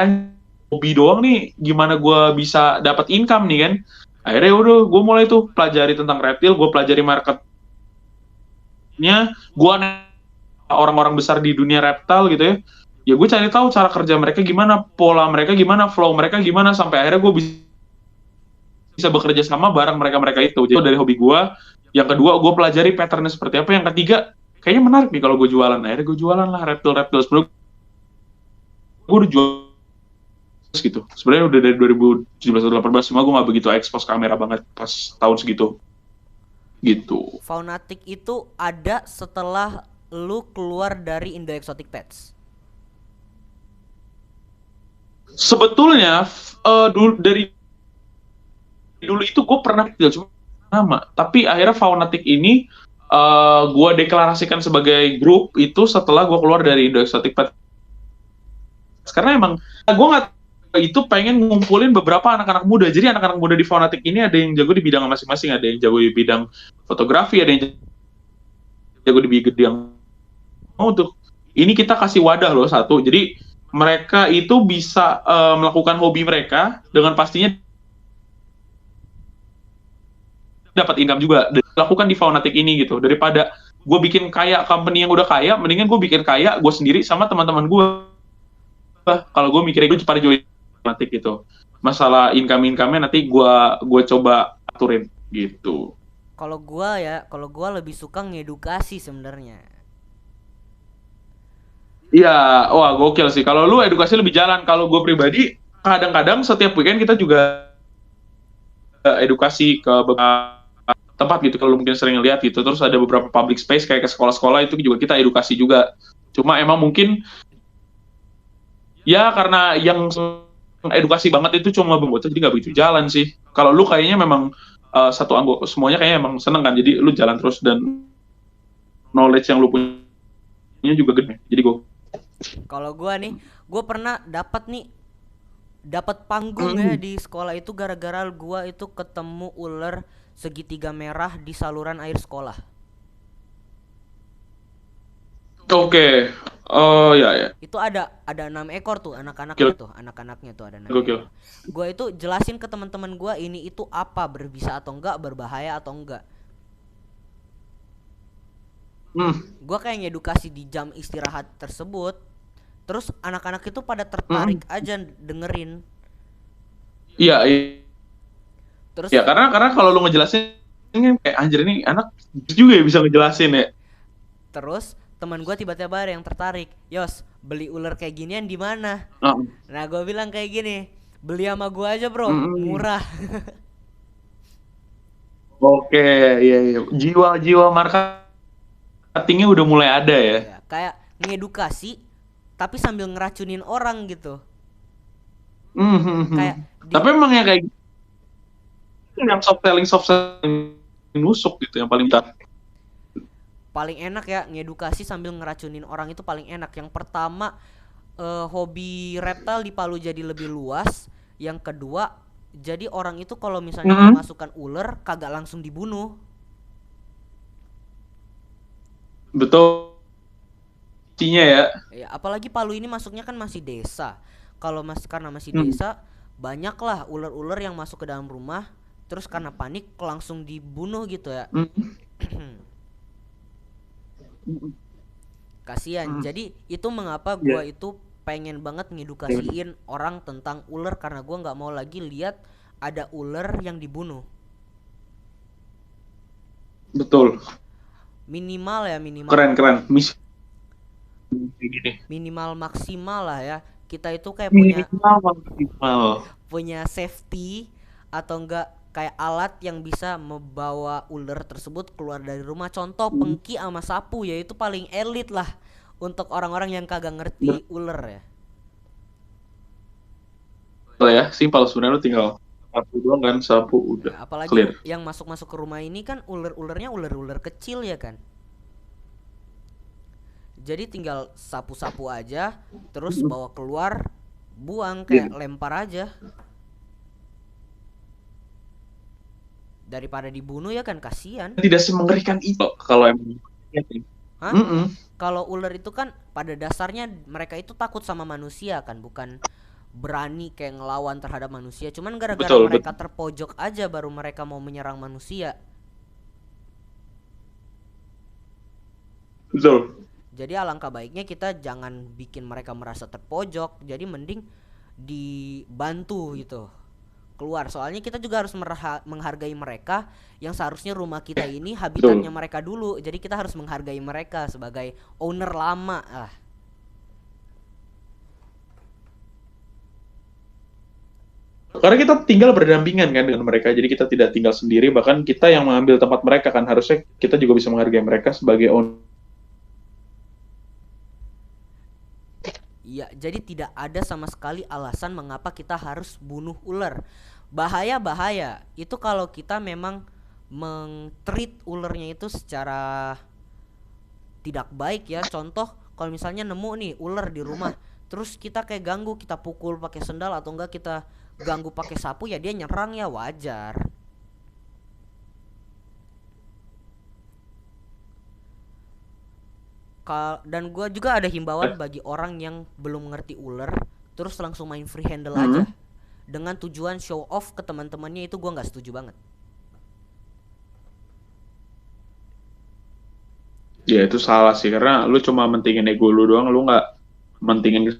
hobi doang nih, gimana gue bisa dapat income nih kan. Akhirnya udah gue mulai tuh pelajari tentang reptil, gue pelajari marketnya, gue orang-orang besar di dunia reptil gitu ya. Ya gue cari tahu cara kerja mereka gimana, pola mereka gimana, flow mereka gimana, sampai akhirnya gue bisa bekerja sama bareng mereka itu. Jadi dari hobi gue. Yang kedua, gue pelajari patternnya seperti apa. Yang ketiga, kayaknya menarik nih kalau gue jualan. Akhirnya gue jualan lah reptil. Sebelum gue udah jual gitu. Sebenarnya udah dari 2017-2018, cuma gue nggak begitu expose kamera banget pas tahun segitu. Gitu. Faunatik itu ada setelah lu keluar dari Indo Exotic Pets. Sebetulnya dari dulu itu gue pernah cuma nama, tapi akhirnya Faunatik ini gue deklarasikan sebagai grup itu setelah gue keluar dari Indo Exotic Pets. Karena emang gue nggak itu pengen ngumpulin beberapa anak-anak muda. Jadi anak-anak muda di Faunatik ini ada yang jago di bidang masing-masing, ada yang jago di bidang fotografi, ada yang jago di bidang untuk ini kita kasih wadah loh satu. Jadi mereka itu bisa melakukan hobi mereka dengan pastinya dapat income juga. Dan lakukan di Faunatic ini gitu. Daripada gue bikin kaya company yang udah kaya, mendingan gue bikin kaya gue sendiri sama teman-teman gue. Kalau gue mikirnya gue pada join Faunatic gitu. Masalah income-nya nanti gue coba aturin gitu. Kalau gua lebih suka ngedukasi sebenarnya. Iya, wah gokil sih. Kalau lu edukasi lebih jalan. Kalau gue pribadi, kadang-kadang setiap weekend kita juga edukasi ke beberapa tempat gitu. Kalau lu mungkin sering lihat gitu. Terus ada beberapa public space kayak ke sekolah-sekolah itu juga kita edukasi juga. Cuma emang mungkin ya karena yang edukasi banget itu cuma bang jadi nggak begitu jalan sih. Kalau lu kayaknya memang satu anggota semuanya kayaknya emang seneng kan. Jadi lu jalan terus dan knowledge yang lu punya juga gede. Jadi gue Kalau gua nih, gua pernah dapat panggung ya di sekolah itu gara-gara gua itu ketemu ular segitiga merah di saluran air sekolah. Oke. Oh ya ya. Itu ada 6 ekor tuh anak-anaknya tuh ada 6 ekor. Gokil. Gua itu jelasin ke teman-teman gua ini itu apa, berbisa atau enggak, berbahaya atau enggak. Gua kayak ngedukasi di jam istirahat tersebut. Terus anak-anak itu pada tertarik aja dengerin. Iya, iya. Terus Ya karena kalau lu ngejelasin kan kayak anjir ini anak juga ya bisa ngejelasin ya. terus teman gua tiba-tiba ada yang tertarik. Yos, beli ular kayak ginian di mana? Oh. Nah, gua bilang kayak gini, beli sama gua aja bro, Mm-mm. murah. Oke, iya iya. Jiwa-jiwa marketingnya udah mulai ada ya. Ya, kayak ngedukasi tapi sambil ngeracunin orang gitu. Mhm. Kayak di Tapi emang yang kayak gitu, yang soft selling nusuk gitu yang paling tak. paling enak ya ngedukasi sambil ngeracunin orang itu paling enak. Yang pertama, hobi reptil di Palu jadi lebih luas. Yang kedua, jadi orang itu kalau misalnya kemasukan ular kagak langsung dibunuh. Betul. Intinya ya. Ya, apalagi Palu ini masuknya kan masih desa. Kalau karena masih desa, banyaklah ular-ular yang masuk ke dalam rumah, terus karena panik langsung dibunuh gitu ya. Kasihan. Jadi itu mengapa gua itu pengen banget ngedukasiin orang tentang ular, karena gua nggak mau lagi lihat ada ular yang dibunuh. Betul. Minimal Keren. Misi gini. minimal maksimal lah ya. Kita itu kayak Maksimal. punya safety atau enggak kayak alat yang bisa membawa ular tersebut keluar dari rumah. Contoh pengki sama sapu, ya itu paling elit lah untuk orang-orang yang kagak ngerti ular ya. Betul ya, simpel sebenarnya lu tinggal sapu doang kan, sapu udah Ya, apalagi clear. yang masuk-masuk ke rumah ini kan ular-ularnya ular-ular kecil ya kan. Jadi tinggal sapu-sapu aja, terus bawa keluar, buang kayak lempar aja. Daripada dibunuh ya kan, kasihan. Tidak semengerikan itu kalau emang. Hah? Kalau ular itu kan pada dasarnya mereka itu takut sama manusia kan, bukan berani kayak ngelawan terhadap manusia. Cuman gara-gara mereka terpojok aja baru mereka mau menyerang manusia. Betul. Jadi alangkah baiknya kita jangan bikin mereka merasa terpojok. Jadi mending dibantu gitu keluar. Soalnya kita juga harus menghargai mereka yang seharusnya rumah kita ini habitatnya mereka dulu. Jadi kita harus menghargai mereka sebagai owner lama lah. Karena kita tinggal berdampingan kan dengan mereka, jadi kita tidak tinggal sendiri, bahkan kita yang mengambil tempat mereka kan, harusnya kita juga bisa menghargai mereka sebagai owner. Iya, jadi tidak ada sama sekali alasan mengapa kita harus bunuh ular. Bahaya itu kalau kita memang meng-treat ularnya itu secara tidak baik ya. Contoh, kalau misalnya nemu nih ular di rumah, terus kita kayak ganggu, kita pukul pakai sendal atau enggak kita ganggu pakai sapu, ya dia nyerang ya wajar. Dan gua juga ada himbauan bagi orang yang belum ngerti ular terus langsung main free handle aja Hmm. dengan tujuan show off ke teman-temannya, itu gua nggak setuju banget. Ya itu salah sih, karena lu cuma mentingin ego lu doang, lu nggak mentingin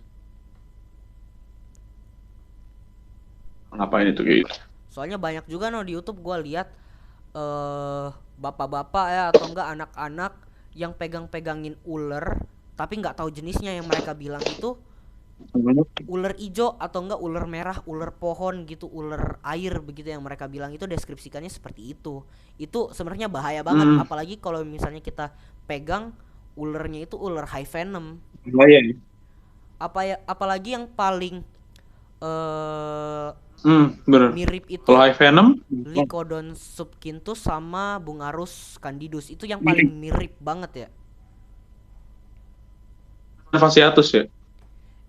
ngapain itu kayak gitu. Soalnya banyak juga no di YouTube gua lihat bapak-bapak ya atau enggak anak-anak yang pegang-pegangin ular tapi nggak tahu jenisnya, yang mereka bilang itu ular ijo atau enggak ular merah, ular pohon gitu, ular air begitu yang mereka bilang, itu deskripsikannya seperti itu. Itu sebenarnya bahaya banget, Hmm. apalagi kalau misalnya kita pegang ularnya itu ular high venom. Bahaya ya. Apalagi yang paling eh Bener. mirip Kalau itu high venom, Lycodon subkintus sama Bungarus candidus, itu yang paling mirip. mirip banget ya. Fasciatus ya.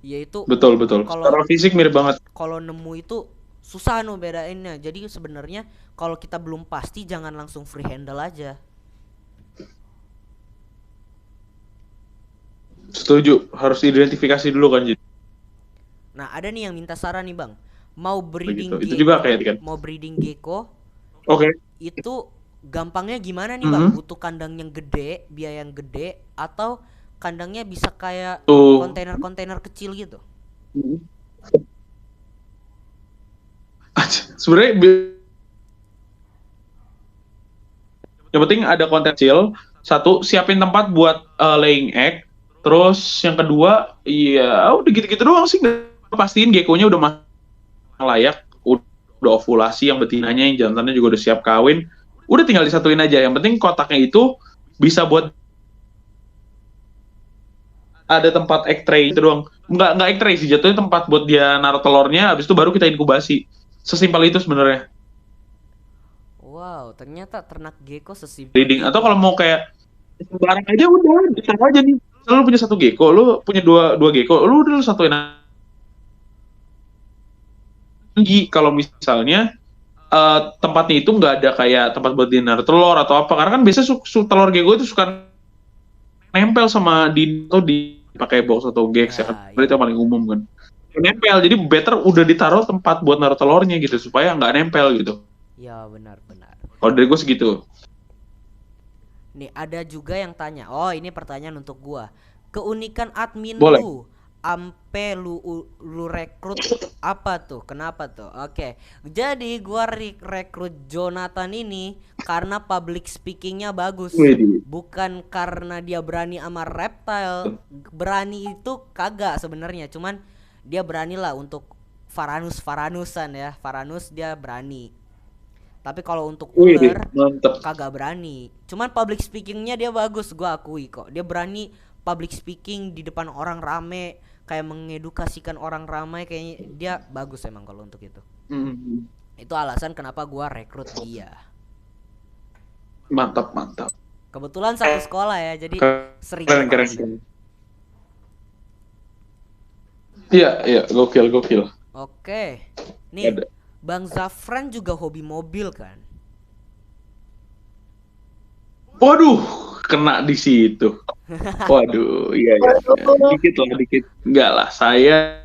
Yaitu Betul betul. kalau Secara fisik mirip banget. kalau nemu itu susah no bedainnya. Jadi sebenarnya kalau kita belum pasti jangan langsung free handle aja. Setuju. Harus identifikasi dulu kan. Jadi Nah, ada nih yang minta saran nih, Bang. Mau begitu. breeding Itu juga kayak kan. mau breeding gecko Oke. itu gampangnya gimana nih, Bang? Mhm. Butuh kandang yang gede, biaya yang gede, atau kandangnya bisa kayak Tuh. kontainer-kontainer kecil gitu? Sebenarnya yang penting ada konten kecil. Satu, siapin tempat buat laying egg. Terus yang kedua, ya udah gitu-gitu doang sih. Pastiin gecko-nya udah layak, udah ovulasi, yang betinanya, yang jantannya juga udah siap kawin. Udah tinggal disatuin aja. Yang penting kotaknya itu bisa buat ada tempat egg tray itu doang. Nggak egg tray sih, jatuhnya tempat buat dia naruh telurnya, habis itu baru kita inkubasi. Sesimpel itu sebenarnya. Wow, ternyata ternak gecko sesimpel Breeding. Atau itu. kalau mau kayak sembarang aja udah, ditaruh aja nih. Lu punya satu gecko, lu punya dua gecko, lu udah lu satuin tinggi. Kalau misalnya tempatnya itu nggak ada kayak tempat buat dia naruh telur atau apa, karena kan biasanya telur gecko itu suka nempel sama atau dipakai box atau gex ya kan, Ya, itu ya. yang paling umum kan, nempel. Jadi better udah ditaruh tempat buat naruh telurnya gitu supaya nggak nempel gitu. Ya, benar-benar. Kalau dari gue segitu. Nih, ada juga yang tanya. Oh, ini pertanyaan untuk gua. Keunikan admin Boleh. lu ampe lu rekrut apa tuh? Kenapa tuh? Oke. Jadi gua rekrut Jonathan ini karena public speakingnya bagus. Widih. Bukan karena dia berani sama reptile. Berani itu kagak sebenarnya, cuman dia beranilah untuk Varanusan ya. Varanus dia berani. Tapi kalau untuk Widih, ular mantep. kagak berani. Cuman public speakingnya dia bagus, gua akui kok. Dia berani public speaking di depan orang rame, kayak mengedukasikan orang ramai, kayaknya dia bagus emang kalau untuk itu. Hmm. Itu alasan kenapa gua rekrut dia. Mantap mantap. Kebetulan satu sekolah ya, jadi sering Keren ketemu. keren. Iya gokil. Oke. Nih, Ada. Bang Zafran juga hobi mobil kan? Waduh, kena di situ. Waduh, iya. Dikit. Enggak lah, saya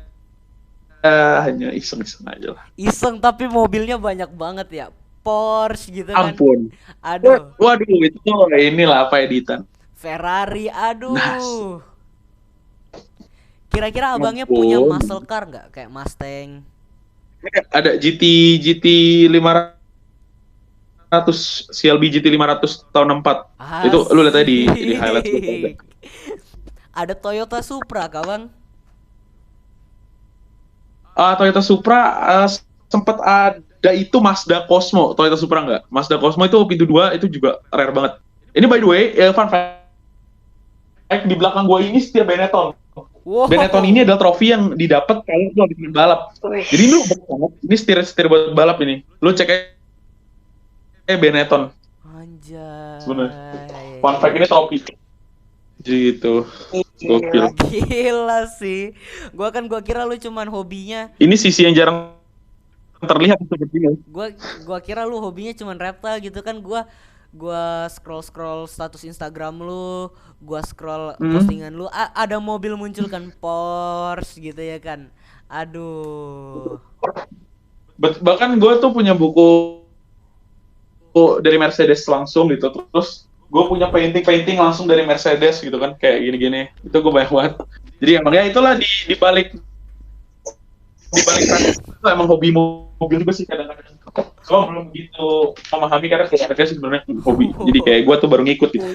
hanya iseng-iseng aja lah. Iseng tapi mobilnya banyak banget ya. Porsche gitu kan. Ampun. Aduh. Waduh, itu inilah apa editan. Ferrari, Nah, aduh. Kira-kira abangnya ampun. punya muscle car nggak? Kayak Mustang. Ada GT 500, CLB GT 500 tahun 64. Itu lu lihat aja di highlight. Asik. Ada Toyota Supra kah, Bang? Toyota Supra sempat ada, itu Mazda Cosmo. Toyota Supra enggak. Mazda Cosmo itu pintu 2 itu juga rare banget. Ini by the way, fun fact, di belakang gua ini setia Benetton. Wow. Benetton ini adalah trofi yang didapat kalau lu habis main balap. Jadi lu ini setir buat balap ini. Lu cek aja Benetton. Anjay. Sebenarnya. Fun fact, ini trofi. Gitu. Gokil. Gila sih. Gua kira lu cuman hobinya. Ini sisi yang jarang terlihat sepertinya. Gua kira lu hobinya cuman reptile gitu kan. Gua gua scroll scroll status Instagram lu, gua scroll Hmm. postingan lu, ada mobil muncul kan, Porsche gitu ya kan. Aduh. Bahkan gue tuh punya buku dari Mercedes langsung gitu, terus gue punya painting langsung dari Mercedes gitu kan, kayak gini-gini, itu gue banyak banget. Jadi emang ya itulah di balik itu emang hobi mobil juga sih kadang-kadang. Gue belum begitu memahami karena keluarga sih sebenarnya hobi, jadi kayak gue tuh baru ngikut gitu.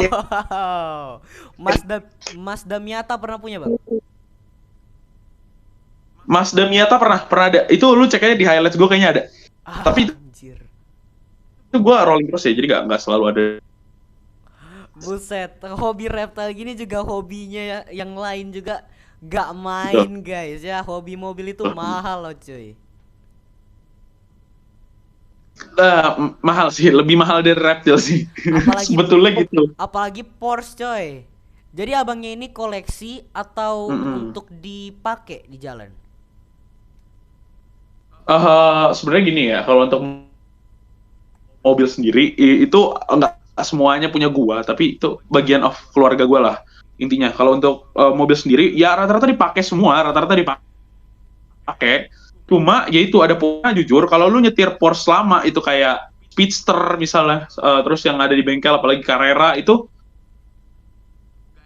Wow. Mazda Miata pernah punya, Bang? Mazda Miata pernah pernah ada, itu lu cek aja di highlights gue kayaknya ada, tapi Anjir. itu gue rolling terus ya, jadi nggak selalu ada. Buset, hobi reptile gini juga hobinya yang lain juga gak Gitu. main guys ya. Hobi mobil itu mahal loh cuy. Mahal sih, lebih mahal dari reptil sih. Apalagi Sebetulnya gitu. apalagi Porsche coy. Jadi abangnya ini koleksi atau Mm-mm. untuk dipakai di jalan? Sebenarnya gini ya, kalau untuk mobil sendiri itu enggak semuanya punya gua, tapi itu bagian of keluarga gua lah. Intinya kalau untuk mobil sendiri ya rata-rata dipakai semua, rata-rata dipakai. Cuma ya itu ada poinnya jujur, kalau lu nyetir Porsche lama itu kayak Speedster misalnya, terus yang ada di bengkel apalagi Carrera itu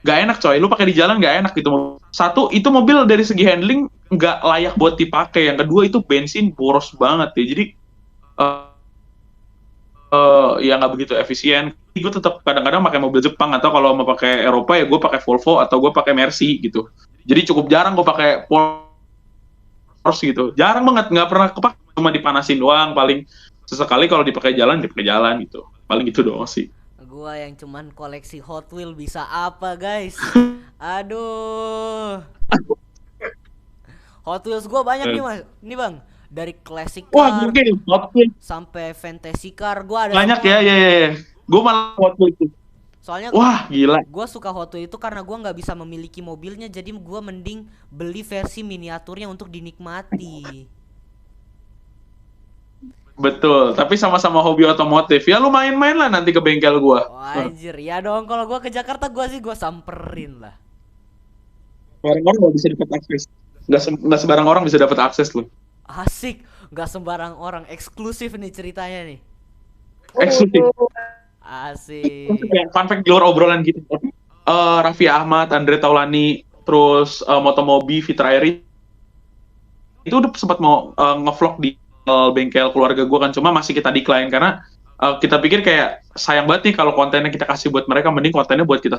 nggak enak coy, lu pakai di jalan nggak enak gitu. Satu itu mobil dari segi handling nggak layak buat dipakai, yang kedua itu bensin boros banget ya, jadi eh, ya nggak begitu efisien. Gue tetap kadang-kadang pakai mobil Jepang, atau kalau mau pakai Eropa ya gue pakai Volvo atau gue pakai Mercy gitu. Jadi cukup jarang gue pakai Porsche gitu, jarang banget, nggak pernah kepakai, cuma dipanasin doang paling sesekali, kalau dipakai jalan gitu, paling gitu doang sih. Gua yang cuman koleksi Hot Wheel bisa apa guys? Aduh. Hot Wheels gua banyak nih mas. Nih bang, dari classic Wah car mungkin Hot Wheels sampai fantasy car gua ada banyak ya, semua. ya, ya, ya. Gue malah Hot Wheels itu. Soalnya Wah gila. gua suka Hot Wheels itu karena gua nggak bisa memiliki mobilnya, jadi gua mending beli versi miniaturnya untuk dinikmati. Betul, tapi sama-sama hobi otomotif. Ya lu main-main lah nanti ke bengkel gua. Wah, anjir, ya dong kalau gua ke Jakarta gua sih gua samperin lah. Barang orang nggak bisa dapat akses. Nggak sebarang orang bisa dapat akses loh. Asik, nggak sembarang orang, eksklusif nih ceritanya nih. Eksklusif. Asik. Kayak fun fact di luar obrolan gitu. Raffi Ahmad, Andre Taulani, terus Motomobi, Fitra Eri, itu udah sempat mau ngevlog di bengkel keluarga gue kan, cuma masih kita decline karena kita pikir kayak sayang banget nih kalau kontennya kita kasih buat mereka, mending kontennya buat kita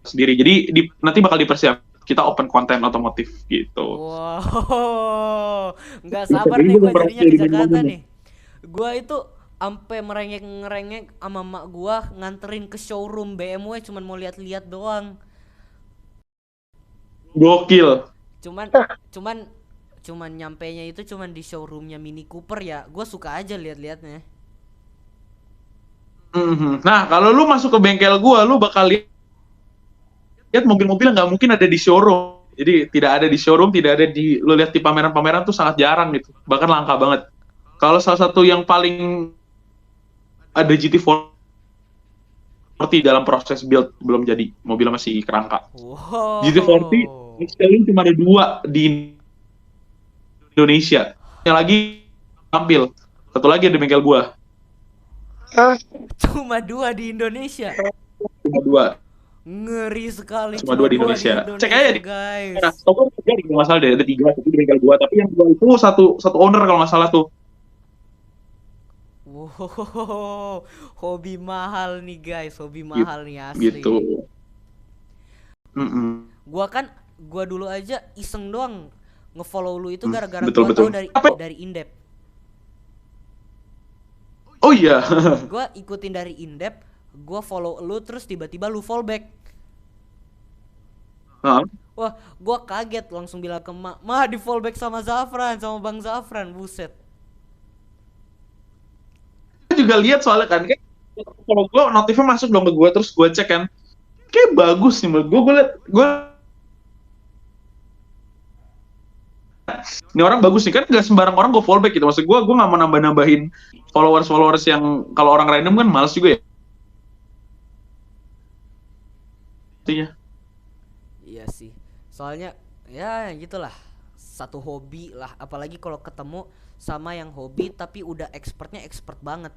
sendiri. Jadi nanti bakal dipersiap kita open konten otomotif gitu. Wow, nggak sabar Jadi nih gue gue jadinya berhasil ke di Jakarta mana. nih. Gue itu ampe merengek-ngerengek sama mak gue nganterin ke showroom BMW cuman mau lihat-lihat doang. Gokil. Cuman cuman cuman nyampenya itu cuman di showroomnya Mini Cooper ya. Gue suka aja lihat-lihatnya. Mhm. Nah, kalau lu masuk ke bengkel gua, lu bakal lihat mobil-mobil yang nggak mungkin ada di showroom. Jadi tidak ada di showroom, tidak ada di, lu lihat di pameran-pameran tuh sangat jarang gitu. Bahkan langka banget. Kalau salah satu yang paling ada GT40 dalam proses build, belum jadi, mobilnya masih kerangka. GT40 Wow. sekali cuma ada dua di Indonesia. Yang lagi tampil. Satu lagi ada di bengkel gua. Cuma dua di Indonesia. Cuma dua. Ngeri sekali, Cuma cuma dua di dua di Indonesia. Cek aja Indonesia di guys. nah, toko tiga kalau nggak salah deh, ada tiga, tapi di bengkel gua. Tapi yang dua itu satu satu owner kalau nggak salah tuh. Wow, hobi mahal nih guys, hobi mahal nih Gitu. asli. Mm-mm. Gua dulu aja iseng doang ngefollow lu itu gara-gara Betul gua tahu betul. Apa? dari Indep. Oh iya. Gua ikutin dari Indep, gua follow lu terus tiba-tiba lu fallback. Nah, Wah, gua kaget langsung bilang ke Mak, "Mah, di fallback sama Zafran, sama Bang Zafran." Buset. saya juga lihat soalnya kan, kayak kalau gue notifnya masuk dong ke gue, terus gue cek kan, kayak bagus nih menurut gue. Gue liat, gue ini orang bagus nih, kan nggak sembarang orang gue follow back gitu. Maksud gue nggak mau nambah-nambahin followers yang kalau orang random kan males juga ya. Intinya. Iya sih. Soalnya ya gitulah. Satu hobi lah, apalagi kalau ketemu sama yang hobi tapi udah expertnya expert banget.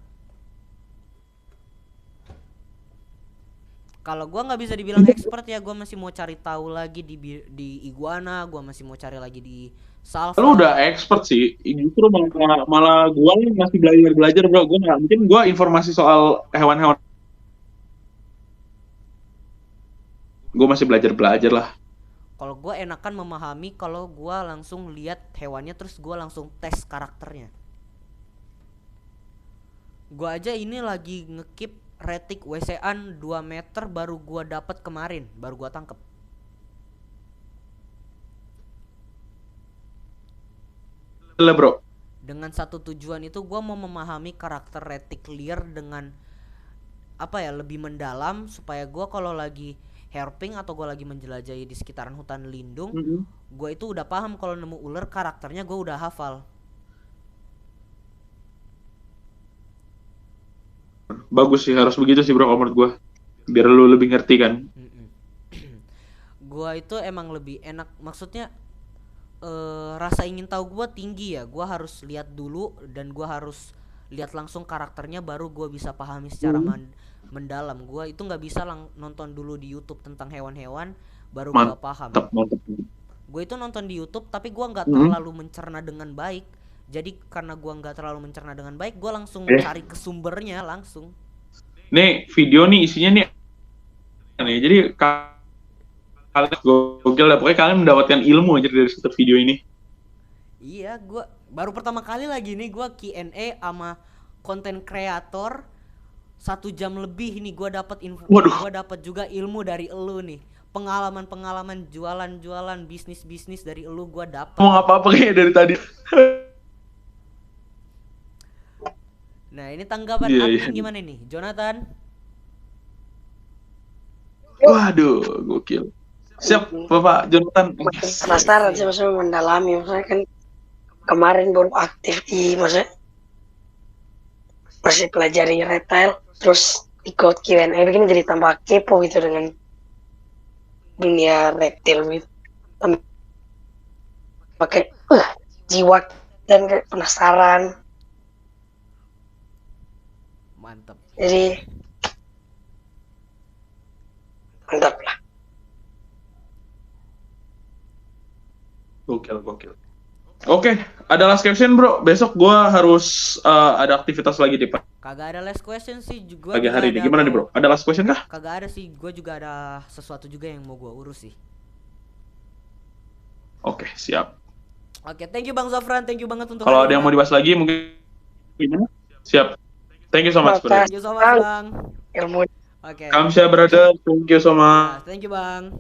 Kalau gua nggak bisa dibilang expert ya, gua masih mau cari tahu lagi di iguana, gua masih mau cari lagi di Lu salva. udah expert sih, justru malah gue masih belajar bro. Gue nggak mungkin gue informasi soal hewan-hewan, gue masih belajar lah. Kalau gua enakan memahami kalau gua langsung lihat hewannya terus gua langsung tes karakternya. Gua aja ini lagi ngekip retik WC-an 2 meter baru gua dapat kemarin, baru gua tangkep. Lah bro, Dengan satu tujuan itu gua mau memahami karakter reticlear dengan apa ya, lebih mendalam supaya gua kalau lagi herping atau gua lagi menjelajahi di sekitaran hutan lindung, gua itu udah paham kalau nemu ular karakternya gua udah hafal. bagus sih, harus begitu sih bro kalau menurut gue, biar lu lebih ngerti kan. Gua itu emang lebih enak, maksudnya rasa ingin tahu gua tinggi ya. Gua harus lihat dulu dan gua harus lihat langsung karakternya baru gua bisa pahami secara mendalam. Gua itu nggak bisa nonton dulu di YouTube tentang hewan-hewan baru gua paham. Mantap. Gue itu nonton di YouTube tapi gua nggak terlalu mencerna dengan baik. Jadi karena gua nggak terlalu mencerna dengan baik, gua langsung cari ke sumbernya langsung. Nih video nih isinya nih, jadi kalian gokil lah, pokoknya kalian mendapatkan ilmu aja dari satu video ini. Iya, gua baru pertama kali lagi nih gua Q&A sama konten kreator 1 jam lebih nih. Gua dapat info, gua dapat juga ilmu dari elu nih. Pengalaman jualan bisnis dari elu gua dapat. Mau apa-apa kayak dari tadi. Nah, ini tanggapan admin gimana nih, Jonathan? Waduh, gokil. Siap, Bapak Jonathan. Makin penasaran sih, maksudnya mendalami. Maksudnya kan kemarin baru aktif di, maksudnya masih pelajari reptile, terus ikut Q&A begini jadi tambah kepo gitu dengan dunia reptil gitu. Pakai jiwa dan penasaran. Mantap. Jadi mantap lah. Gokil. Oke, ada last question bro. Besok gua harus ada aktivitas lagi di Kagak ada last question sih juga. pagi hari ini. Gimana nih bro? Ada last question kah? Kagak ada sih. Gue juga ada sesuatu juga yang mau gue urus sih. Oke, siap. Oke, thank you Bang Zafran. Thank you banget untuk Kalau ada yang mau dibahas lagi mungkin gimana? Siap. Thank you so much, bro. Thank you so much, Bang. Ilmu. Oke. Kamsia brother, thank you so much. Thank you, Bang.